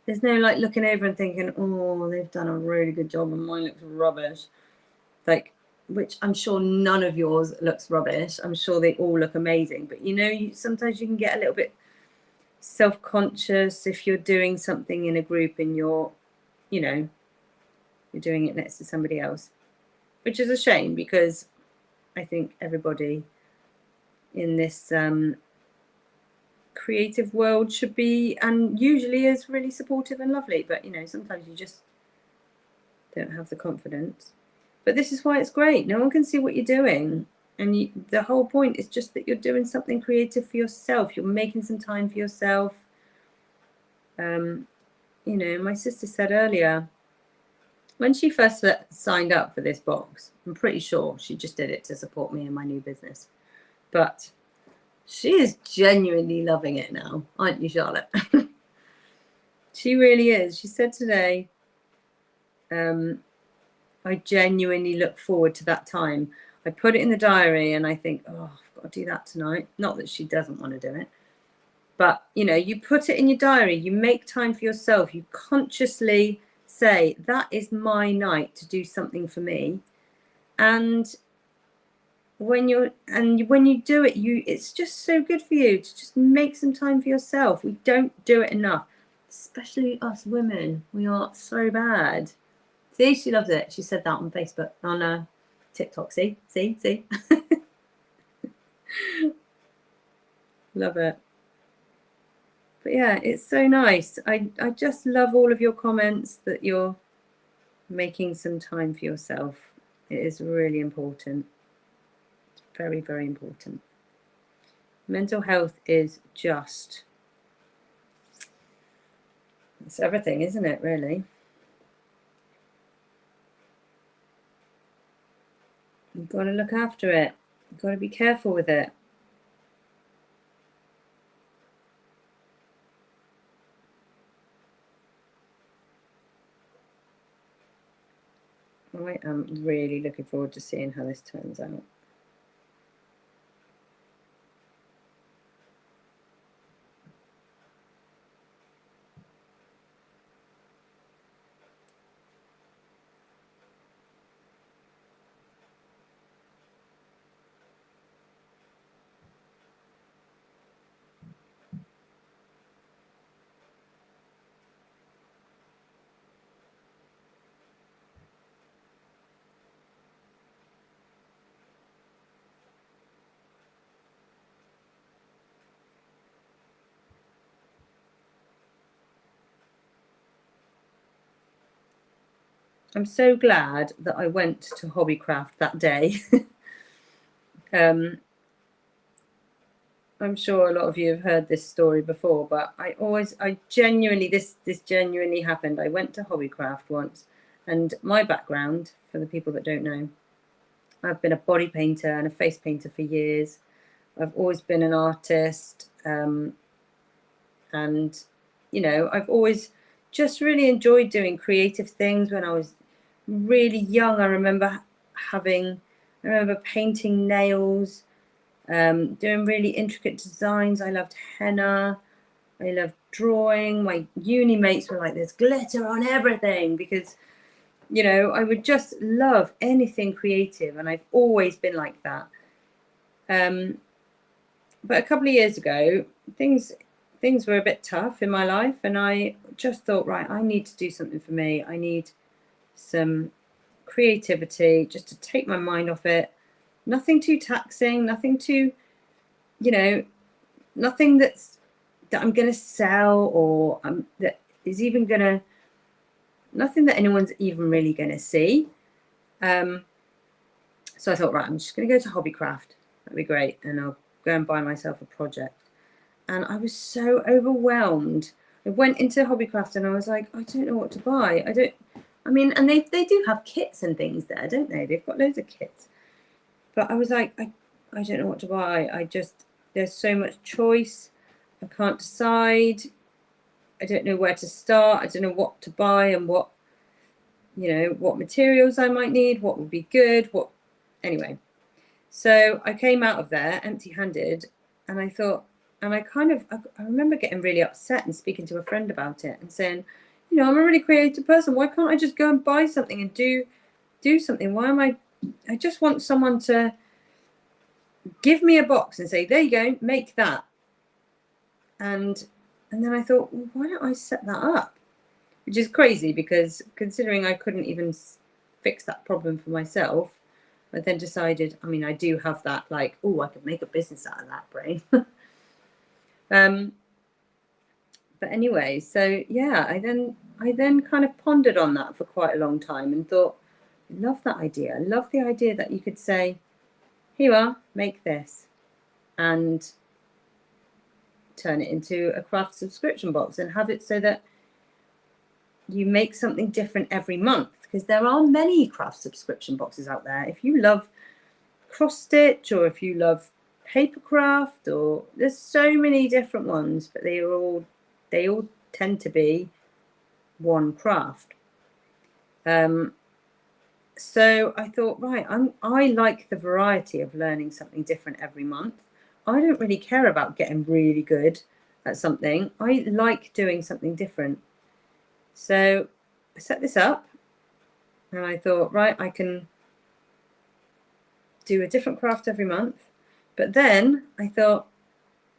there's no like looking over and thinking, oh, they've done a really good job and mine looks rubbish. Like, which I'm sure none of yours looks rubbish. I'm sure they all look amazing. But you know, sometimes you can get a little bit self-conscious if you're doing something in a group and you're, you know, you're doing it next to somebody else, which is a shame, because I think everybody in this creative world should be, and usually is, really supportive and lovely. But you know, sometimes you just don't have the confidence. But this is why it's great. No one can see what you're doing. And the whole point is just that you're doing something creative for yourself. You're making some time for yourself. You know, my sister said earlier, when she first signed up for this box, I'm pretty sure she just did it to support me in my new business. But she is genuinely loving it now, aren't you, Charlotte? She really is. She said today, I genuinely look forward to that time. I put it in the diary and I think, oh, I've got to do that tonight. Not that she doesn't want to do it. But, you know, you put it in your diary. You make time for yourself. You consciously say, that is my night to do something for me. And when you do it, it's just so good for you to just make some time for yourself. We don't do it enough, especially us women. We are so bad. See, she loves it. She said that on Facebook, on TikTok. See. Love it. But yeah, it's so nice. I just love all of your comments that you're making some time for yourself. It is really important. Very, very important. Mental health is just, it's everything, isn't it, really? You've got to look after it. You've got to be careful with it. I am really looking forward to seeing how this turns out. I'm so glad that I went to Hobbycraft that day. I'm sure a lot of you have heard this story before, but I genuinely, this genuinely happened. I went to Hobbycraft once, and my background, for the people that don't know, I've been a body painter and a face painter for years. I've always been an artist, and you know, I've always just really enjoyed doing creative things. When I was really young, I remember painting nails, doing really intricate designs. I loved henna. I loved drawing. My uni mates were like, there's glitter on everything, because, you know, I would just love anything creative, and I've always been like that. But a couple of years ago, things were a bit tough in my life, and I just thought, right, I need to do something for me. I need some creativity just to take my mind off it. Nothing too taxing, nothing too, you know, nothing that I'm going to sell, or that is even going to, nothing that anyone's even really going to see. So I thought, right, I'm just going to go to Hobbycraft. That'd be great. And I'll go and buy myself a project. And I was so overwhelmed. I went into Hobbycraft and I was like, I don't know what to buy. And they do have kits and things there, don't they? They've got loads of kits. But I was like, I don't know what to buy. There's so much choice. I can't decide. I don't know where to start. I don't know what to buy and what materials I might need, what would be good, anyway. So I came out of there empty-handed, and I thought, and I remember getting really upset and speaking to a friend about it and saying, you know, I'm a really creative person. Why can't I just go and buy something and do something? Why am I just want someone to give me a box and say, there you go, make that. And then I thought, well, why don't I set that up? Which is crazy, because considering I couldn't even fix that problem for myself, I then decided, I mean, I do have that, like, oh, I could make a business out of that brain. But anyway, so yeah, I then kind of pondered on that for quite a long time and thought, I love that idea. I love the idea that you could say, here you are, make this, and turn it into a craft subscription box and have it so that you make something different every month, because there are many craft subscription boxes out there. If you love cross stitch, or if you love paper craft, or there's so many different ones, but they all tend to be one craft. So I thought, right, I like the variety of learning something different every month. I don't really care about getting really good at something. I like doing something different. So I set this up, and I thought, right, I can do a different craft every month. But then I thought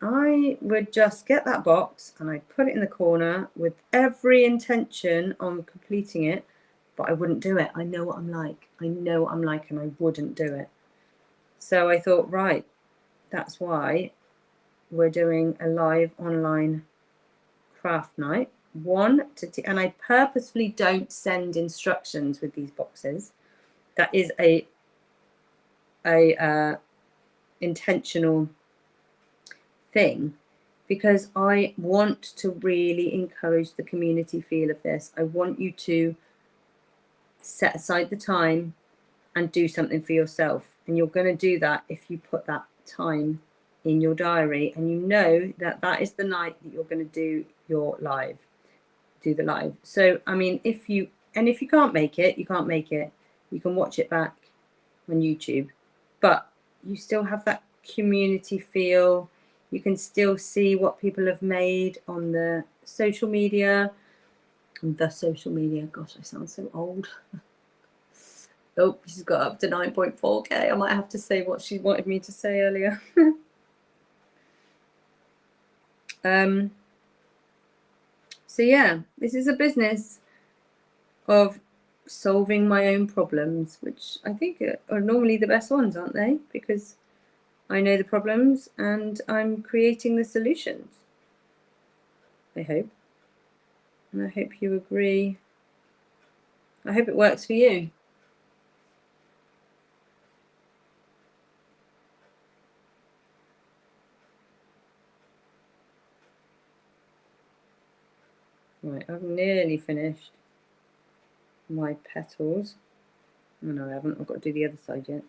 I would just get that box and I'd put it in the corner with every intention on completing it, but I wouldn't do it. I know what I'm like. And I wouldn't do it. So I thought, right, that's why we're doing a live online craft night. And I purposefully don't send instructions with these boxes. That is a intentional thing, because I want to really encourage the community feel of this. I want you to set aside the time and do something for yourself, and you're going to do that if you put that time in your diary, and you know that that is the night that you're going to do the live. So I mean, if you can't make it, you can't make it. You can watch it back on YouTube, but you still have that community feel. You can still see what people have made on the social media. Gosh, I sound so old. Oh, she's got up to 9.4K. I might have to say what she wanted me to say earlier. So yeah, this is a business of solving my own problems, which I think are normally the best ones, aren't they? Because I know the problems and I'm creating the solutions. I hope. And I hope you agree I hope it works for you. Right, I've nearly finished my petals. Oh no, I haven't. I've got to do the other side yet.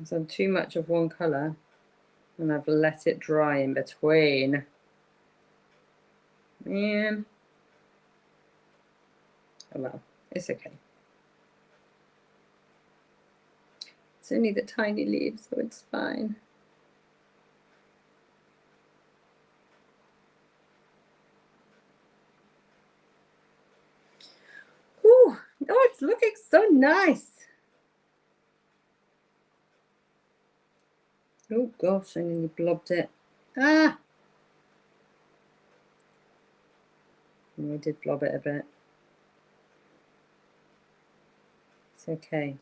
I've done too much of one colour and I've let it dry in between. Man. Oh well, it's okay. It's only the tiny leaves, so it's fine. Ooh, oh, it's looking so nice. Oh gosh, I nearly blobbed it. Ah! Oh, I did blob it a bit. It's okay.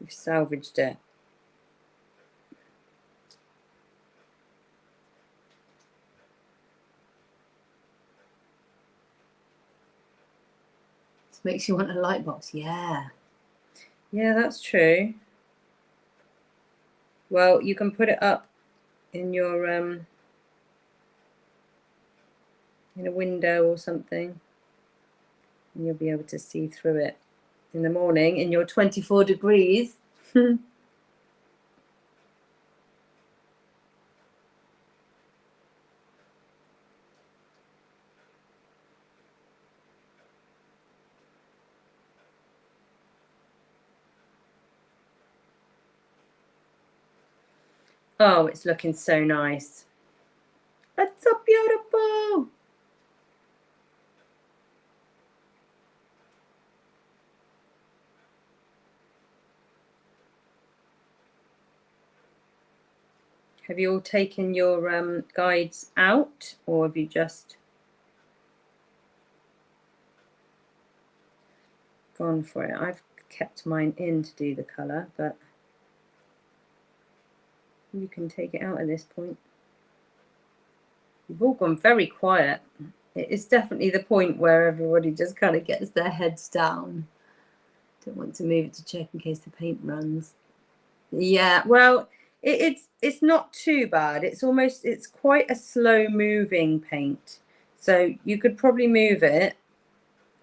We've salvaged it. This makes you want a light box. Yeah. Yeah, that's true. Well, you can put it up in your in a window or something, and you'll be able to see through it in the morning in your 24 degrees. Oh, it's looking so nice. That's so beautiful. Have you all taken your guides out, or have you just gone for it? I've kept mine in to do the colour, but you can take it out at this point. You've all gone very quiet. It's definitely the point where everybody just kind of gets their heads down. Don't want to move it to check in case the paint runs. Yeah, well, it's not too bad. It's quite a slow moving paint. So you could probably move it.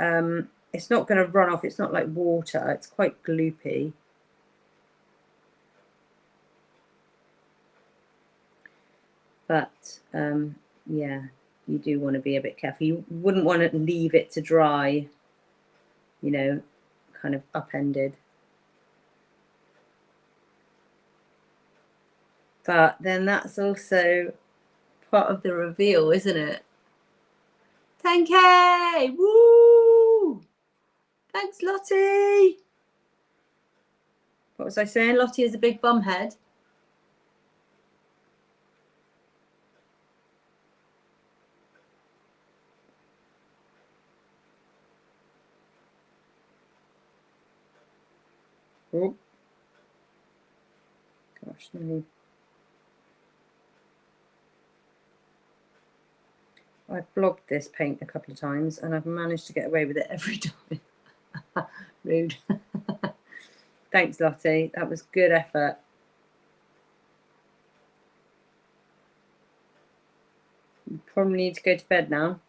It's not going to run off. It's not like water. It's quite gloopy. But yeah, you do want to be a bit careful. You wouldn't want to leave it to dry, you know, kind of upended. But then that's also part of the reveal, isn't it? 10K! Woo! Thanks, Lottie. What was I saying? Lottie is a big bum head. Oh. Gosh, no. I've blobbed this paint a couple of times and I've managed to get away with it every time. Rude. Thanks, Lottie. That was good effort. You probably need to go to bed now.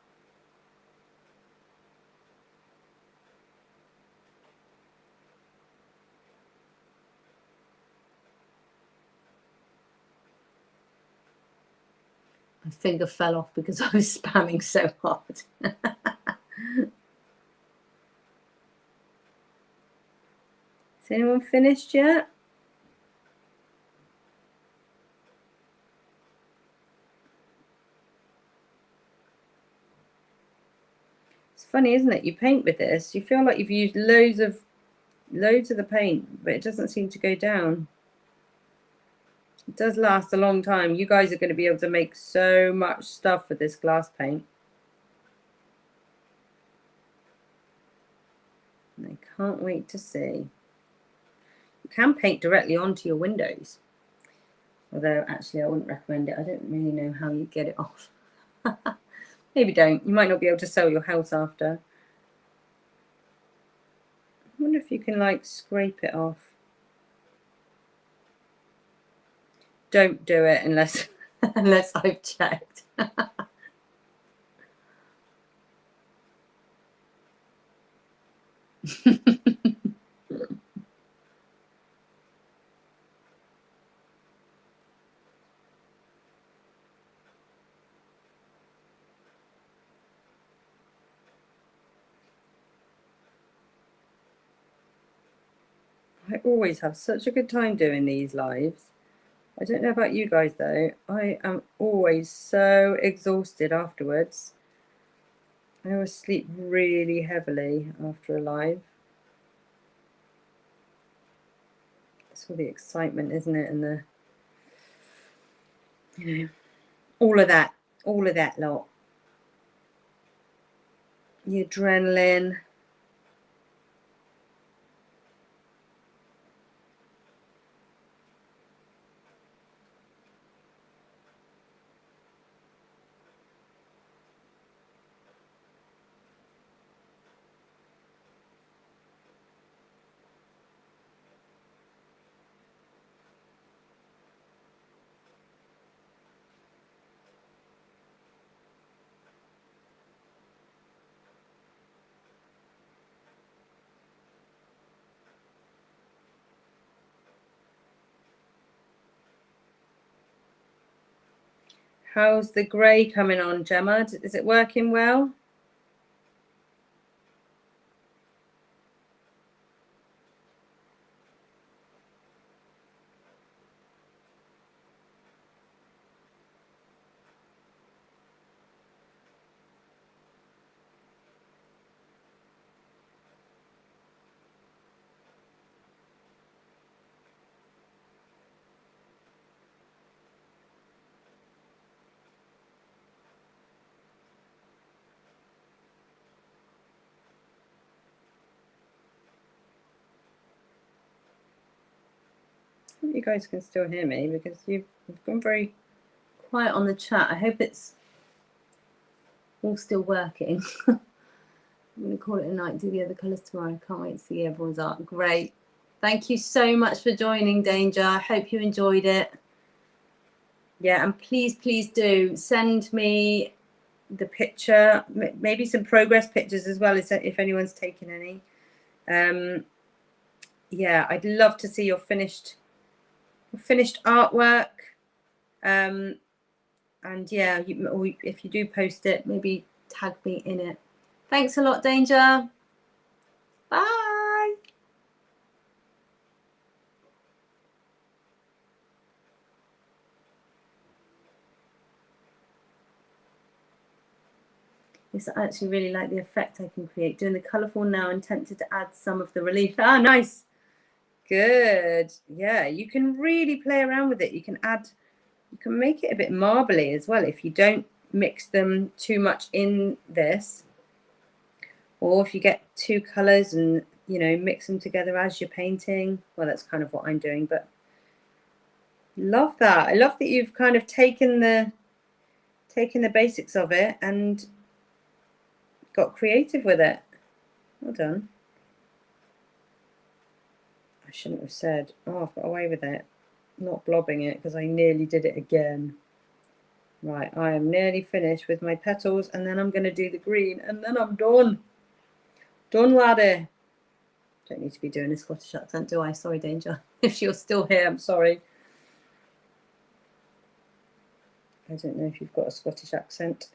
My finger fell off because I was spamming so hard. Is anyone finished yet? It's funny, isn't it? You paint with this, you feel like you've used loads of loads of the paint, but it doesn't seem to go down. It does last a long time. You guys are going to be able to make so much stuff with this glass paint. And I can't wait to see. You can paint directly onto your windows. Although, actually, I wouldn't recommend it. I don't really know how you get it off. Maybe don't. You might not be able to sell your house after. I wonder if you can, like, scrape it off. Don't do it unless unless I've checked. I always have such a good time doing these lives. I don't know about you guys though. I am always so exhausted afterwards. I always sleep really heavily after a live. It's all the excitement, isn't it? And the, you know, all of that lot. The adrenaline. How's the grey coming on, Gemma? Is it working well? You guys can still hear me because you've gone very quiet on the chat. I hope it's all still working. I'm going to call it a night, do the other colours tomorrow. Can't wait to see everyone's art. Great. Thank you so much for joining, Danger. I hope you enjoyed it. Yeah, and please, please do send me the picture, maybe some progress pictures as well, if anyone's taken any. Yeah, I'd love to see your finished artwork. And yeah, if you do post it, maybe tag me in it. Thanks a lot, Danger. Bye. Yes, I actually really like the effect I can create. Doing the colourful now and tempted to add some of the relief. Ah, nice. Good. Yeah, you can really play around with it. You can make it a bit marbly as well if you don't mix them too much in this. Or if you get two colours and, you know, mix them together as you're painting. Well, that's kind of what I'm doing, but love that. I love that you've kind of taken the basics of it and got creative with it. Well done. I shouldn't have said, oh, I've got away with it. Not blobbing it because I nearly did it again. Right, I am nearly finished with my petals and then I'm going to do the green and then I'm done. Done, laddie. Don't need to be doing a Scottish accent, do I? Sorry, Danger. If you're still here, I'm sorry. I don't know if you've got a Scottish accent.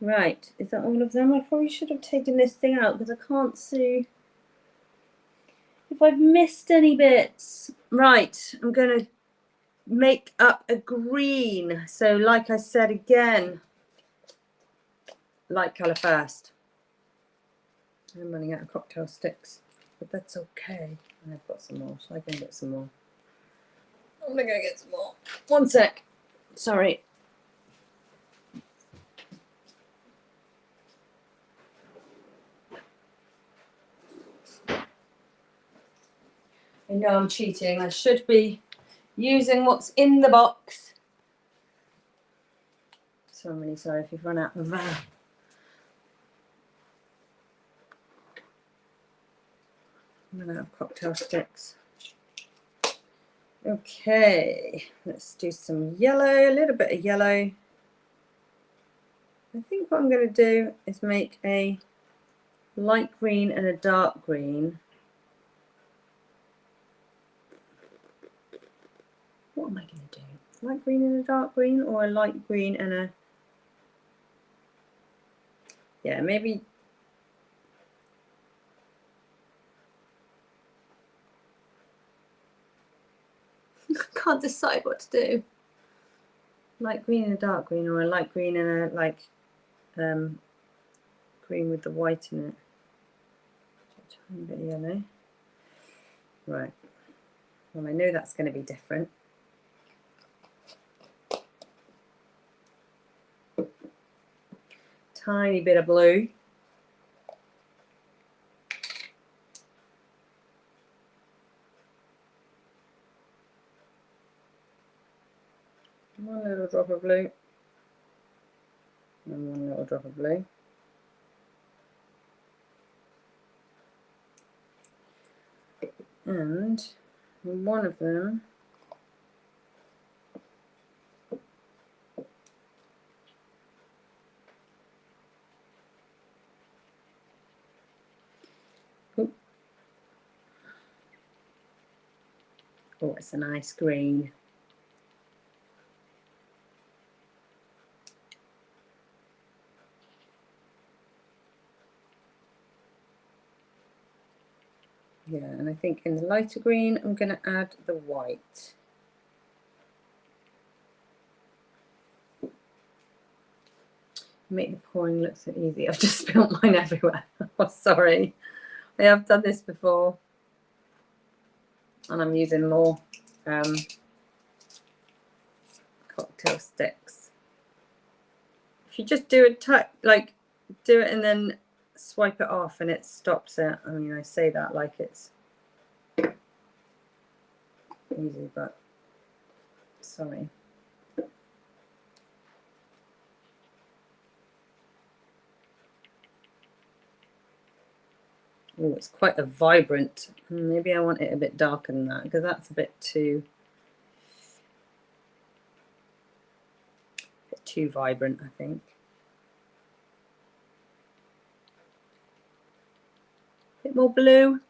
Right, is that all of them? I probably should have taken this thing out because I can't see if I've missed any bits. Right, I'm going to make up a green. So like I said again, light colour first. I'm running out of cocktail sticks, but that's okay. And I've got some more, so I can get some more. I'm going to go get some more. One sec. Sorry. I know I'm cheating. I should be using what's in the box. So I'm really sorry if you've run out of run out of cocktail sticks. Okay, let's do some yellow, a little bit of yellow. I think what I'm going to do is make a light green and a dark green. What am I going to do? Light green and a dark green, or a light green and a... Yeah, maybe... I can't decide what to do. Light green and a dark green, or a light green and a like green with the white in it. A tiny bit of yellow. Right. Well, I know that's going to be different. Tiny bit of blue. One little drop of blue. And one little drop of blue. And one of them oh, it's a nice green. Yeah, and I think in the lighter green, I'm going to add the white. Make the pouring look so easy. I've just spilled mine everywhere. Oh, sorry. I have done this before. And I'm using more cocktail sticks. If you just do do it and then swipe it off and it stops it. I mean, I say that like it's easy, but sorry. Oh, it's quite a vibrant. Maybe I want it a bit darker than that because that's a bit too vibrant, I think. A bit more blue.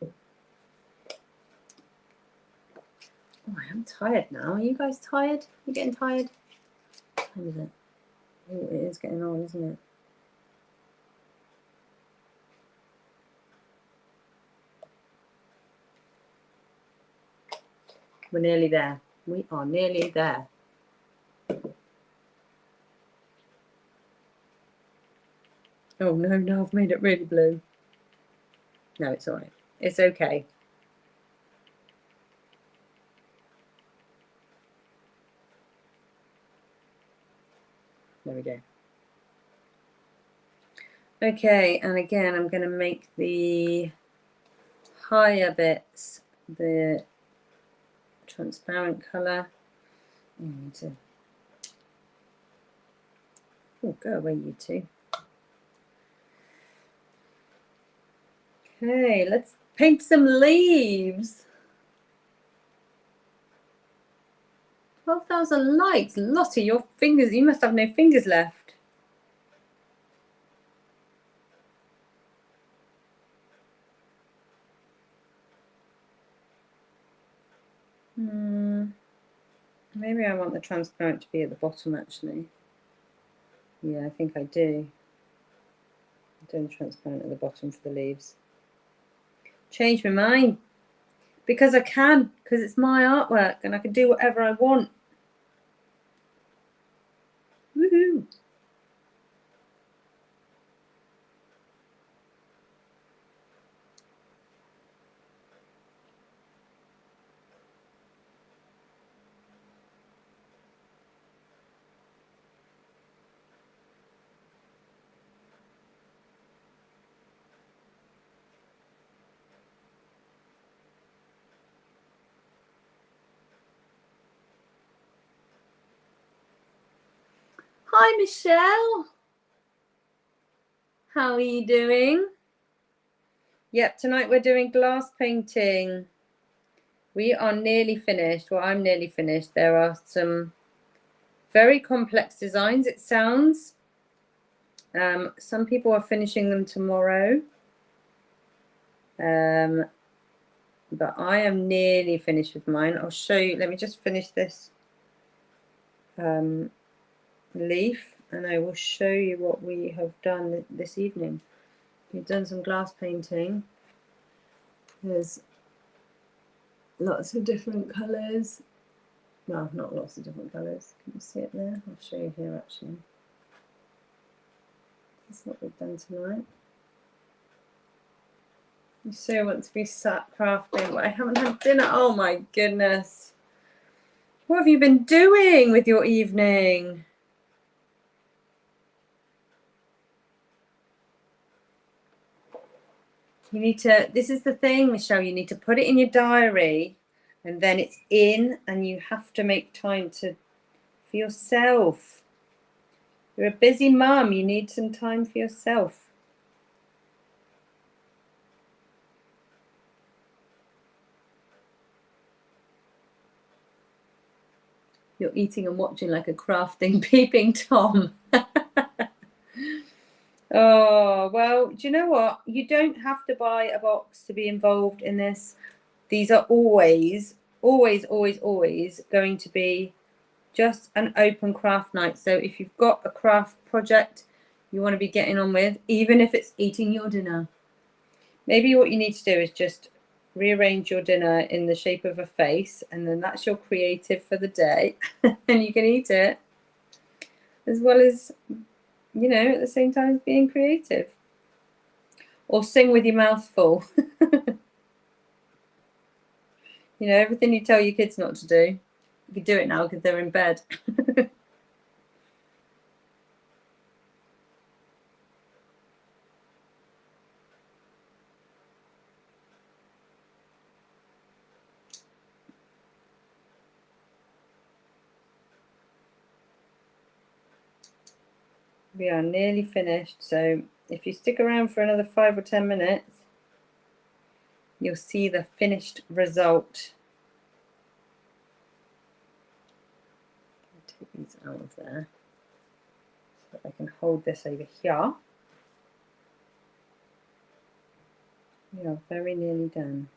Oh, I am tired now. Are you guys tired? You getting tired? What time is it? Oh, it is getting on, isn't it? We're nearly there. We are nearly there. Oh, no, I've made it really blue. No, it's all right. It's okay. There we go. Okay, and again, I'm going to make the higher bits the transparent colour. I need to... Oh, go away, you two. Okay, let's paint some leaves. 12,000 likes. Lottie, your fingers, you must have no fingers left. Maybe I want the transparent to be at the bottom, actually. Yeah, I think I do. I'm doing transparent at the bottom for the leaves. Change my mind. Because I can, because it's my artwork and I can do whatever I want. Woohoo! Hi, Michelle. How are you doing? Yep, tonight we're doing glass painting. We are nearly finished. Well, I'm nearly finished. There are some very complex designs, it sounds. Some people are finishing them tomorrow. But I am nearly finished with mine. I'll show you. Let me just finish this leaf and I will show you what we have done this evening. We've done some glass painting. There's lots of different colours. Well, not lots of different colours. Can you see it there? I'll show you here actually. That's what we've done tonight. You so want to be sat crafting, but I haven't had dinner. Oh my goodness. What have you been doing with your evening? You need to, this is the thing, Michelle, you need to put it in your diary and then it's in and you have to make time for yourself. You're a busy mum, you need some time for yourself. You're eating and watching like a crafting peeping Tom. Oh, well, do you know what? You don't have to buy a box to be involved in this. These are always, always, always, always going to be just an open craft night. So if you've got a craft project you want to be getting on with, even if it's eating your dinner, maybe what you need to do is just rearrange your dinner in the shape of a face, and then that's your creative for the day, and you can eat it as well as, you know, at the same time as being creative. Or sing with your mouth full. You know, everything you tell your kids not to do, you can do it now because they're in bed. We are nearly finished, so if you stick around for another 5 or 10 minutes, you'll see the finished result. I'll take these out of there so that I can hold this over here. We are very nearly done.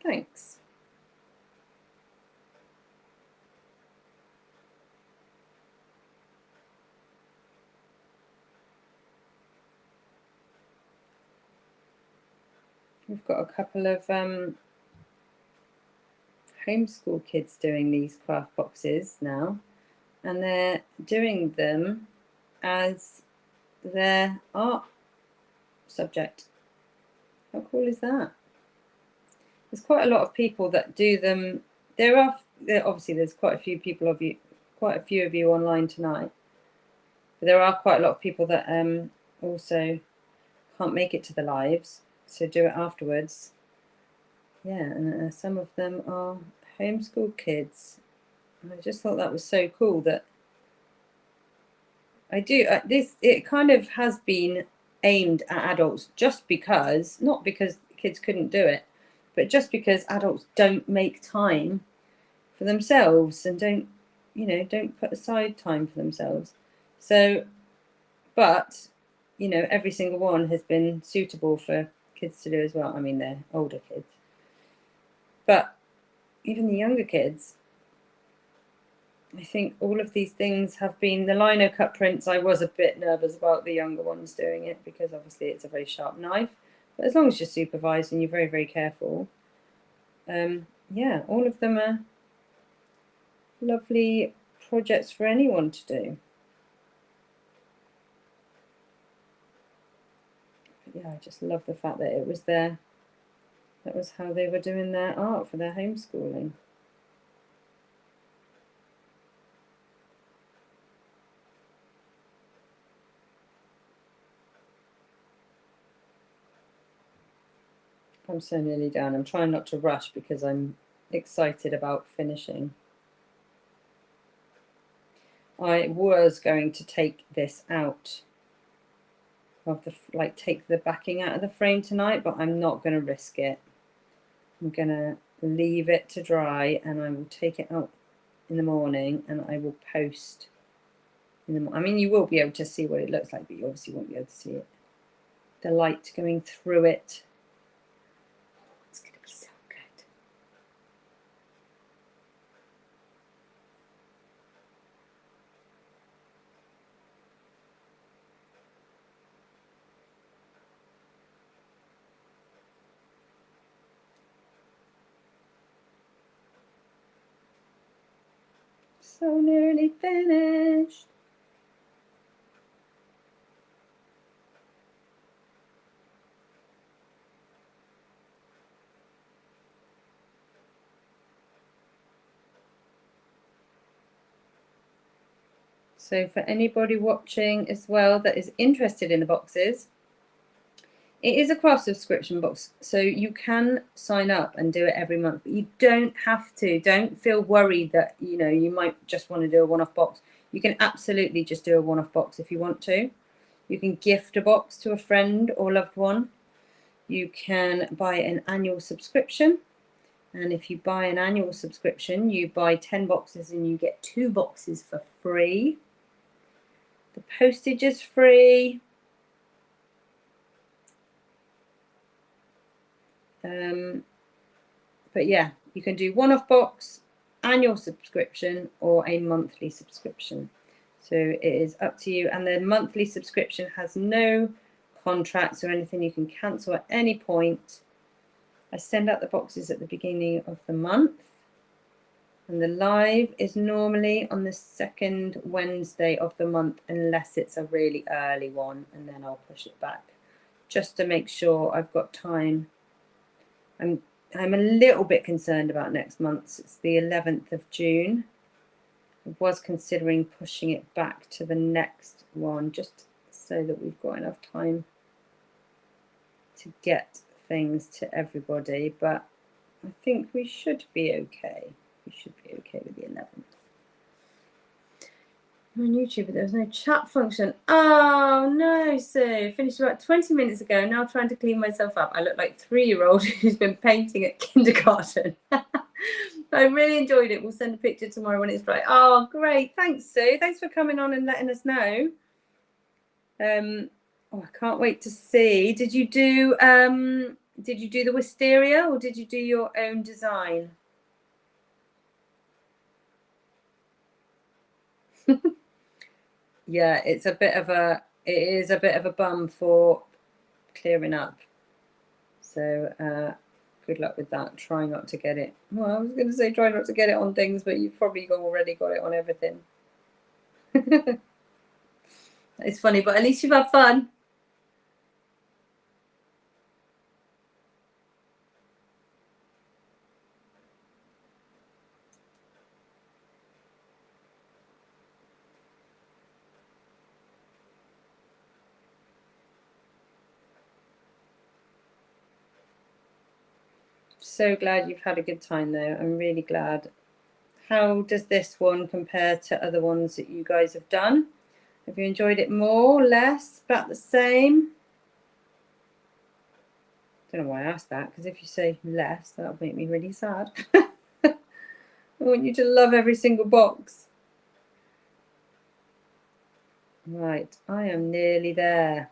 Thanks. We've got a couple of homeschool kids doing these craft boxes now, and they're doing them as their art subject. How cool is that? There's quite a lot of people that do them. Obviously there's quite a few of you online tonight, but there are quite a lot of people that also can't make it to the lives, so do it afterwards. Yeah, and some of them are homeschool kids, and I just thought that was so cool that it kind of has been aimed at adults, just because, not because kids couldn't do it, but just because adults don't make time for themselves and don't put aside time for themselves. So, but every single one has been suitable for kids to do as well. I mean, they're older kids, but even the younger kids, I think all of these things have been the lino cut prints. I was a bit nervous about the younger ones doing it because obviously it's a very sharp knife, but as long as you're supervised and you're very, very careful, yeah, all of them are lovely projects for anyone to do. But yeah, I just love the fact that it was there. That was how they were doing their art for their homeschooling. I'm so nearly done. I'm trying not to rush because I'm excited about finishing. I was going to take this out of the, take the backing out of the frame tonight, but I'm not going to risk it. I'm going to leave it to dry and I will take it out in the morning and I will post in the morning. I mean, you will be able to see what it looks like, but you obviously won't be able to see it. The light going through it. It's going to be so good. So nearly finished. So for anybody watching as well that is interested in the boxes, it is a craft subscription box, so you can sign up and do it every month, but you don't have to. Don't feel worried that you might just want to do a one-off box. You can absolutely just do a one-off box if you want to. You can gift a box to a friend or loved one. You can buy an annual subscription, and if you buy an annual subscription, you buy 10 boxes and you get 2 boxes for free. The postage is free. But yeah, you can do one-off box, annual subscription, or a monthly subscription. So it is up to you. And the monthly subscription has no contracts or anything. You can cancel at any point. I send out the boxes at the beginning of the month. And the live is normally on the second Wednesday of the month, unless it's a really early one, and then I'll push it back just to make sure I've got time. I'm a little bit concerned about next month. It's the 11th of June. I was considering pushing it back to the next one, just so that we've got enough time to get things to everybody, but I think we should be okay. We should be okay with the 11th. On YouTube, but there was no chat function. Oh no, Sue. Finished about 20 minutes ago, now trying to clean myself up. I look like a 3-year-old who's been painting at kindergarten. I really enjoyed it. We'll send a picture tomorrow when it's dry. Oh, great. Thanks, Sue. Thanks for coming on and letting us know. Oh, I can't wait to see. Did you do the wisteria or did you do your own design? Yeah, it is a bit of a bum for clearing up. So good luck with that. Try not to get it. Well, I was going to say try not to get it on things, but you've probably already got it on everything. It's funny, but at least you've had fun. So glad you've had a good time though. I'm really glad. How does this one compare to other ones that you guys have done? Have you enjoyed it more, less, about the same? Don't know why I asked that, because if you say less, that'll make me really sad. I want you to love every single box. Right, I am nearly there.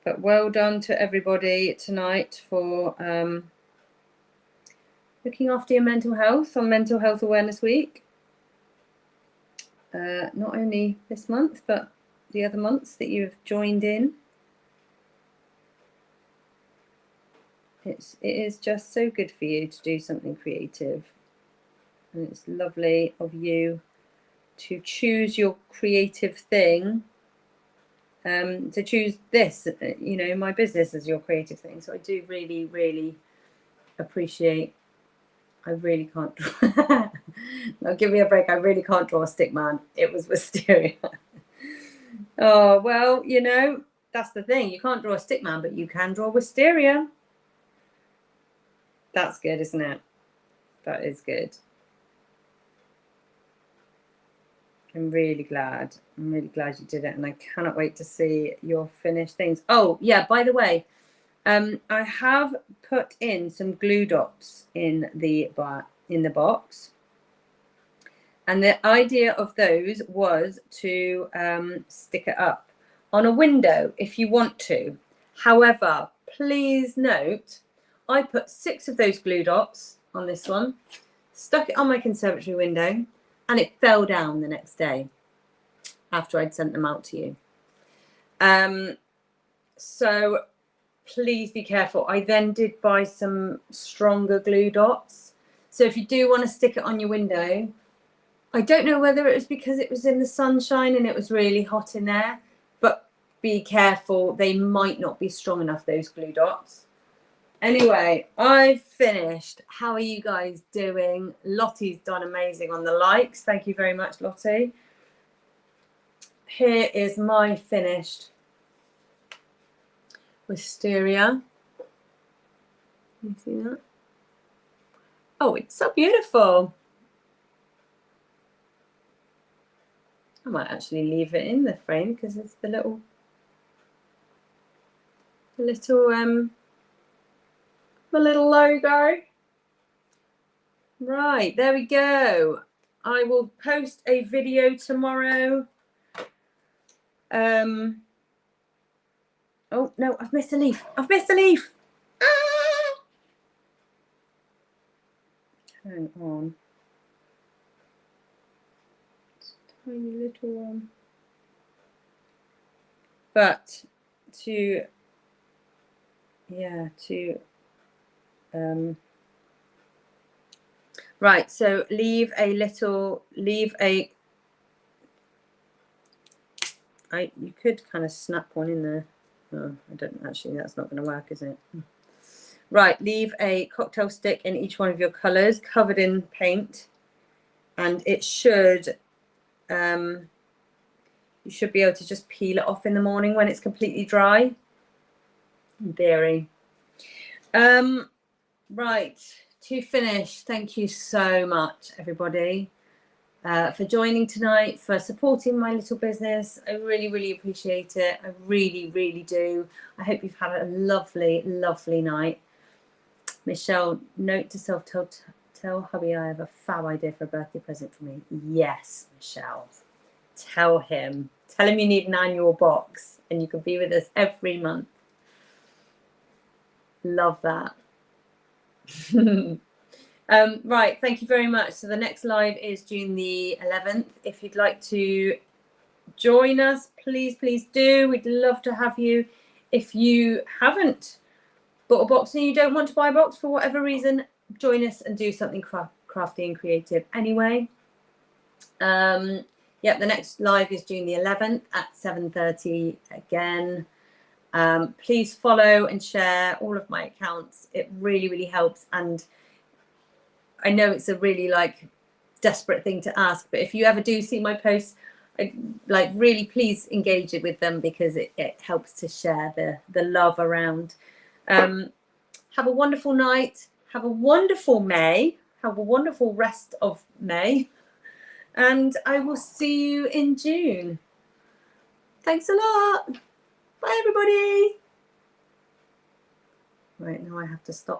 But well done to everybody tonight for looking after your mental health on Mental Health Awareness Week. Not only this month, but the other months that you have joined in. It is just so good for you to do something creative. And it's lovely of you to choose your creative thing, to choose this, you know, my business as your creative thing. So I do really, really appreciate. I really can't draw. Now give me a break. I really can't draw a stick man. It was Wisteria. Oh, well, you know, that's the thing. You can't draw a stick man, but you can draw Wisteria. That's good, isn't it? That is good. I'm really glad. I'm really glad you did it. And I cannot wait to see your finished things. Oh, yeah, by the way, I have put in some glue dots in the box. And the idea of those was to stick it up on a window if you want to. However, please note, I put 6 of those glue dots on this one, stuck it on my conservatory window, and it fell down the next day after I'd sent them out to you. So please be careful. I then did buy some stronger glue dots. So if you do want to stick it on your window, I don't know whether it was because it was in the sunshine and it was really hot in there, but be careful. They might not be strong enough, those glue dots. Anyway, I've finished. How are you guys doing? Lottie's done amazing on the likes. Thank you very much, Lottie. Here is my finished Wisteria. You see that? Oh, it's so beautiful. I might actually leave it in the frame because it's the little logo. Right, there we go. I will post a video tomorrow. Oh no, I've missed a leaf. I've missed a leaf. Ah! Hang on. It's a tiny little one. But right, so leave a you could kind of snap one in there. Oh, I don't actually, that's not going to work, is it? Right, leave a cocktail stick in each one of your colours covered in paint, and it should you should be able to just peel it off in the morning when it's completely dry, in theory. Right, to finish, thank you so much, everybody, for joining tonight, for supporting my little business. I really, really appreciate it. I really, really do. I hope you've had a lovely, lovely night. Michelle, note to self, tell hubby I have a fab idea for a birthday present for me. Yes, Michelle. Tell him you need an annual box and you can be with us every month. Love that. Right, thank you very much. So the next live is June the 11th. If you'd like to join us, please do. We'd love to have you. If you haven't bought a box and you don't want to buy a box for whatever reason, join us and do something crafty and creative anyway. Yeah, the next live is June the 11th at 7:30 again. Please follow and share all of my accounts. It really, really helps. And I know it's a really desperate thing to ask, but if you ever do see my posts, really please engage it with them, because it helps to share the love around. Have a wonderful night. Have a wonderful May. Have a wonderful rest of May. And I will see you in June. Thanks a lot. Bye, everybody. Right, now I have to stop.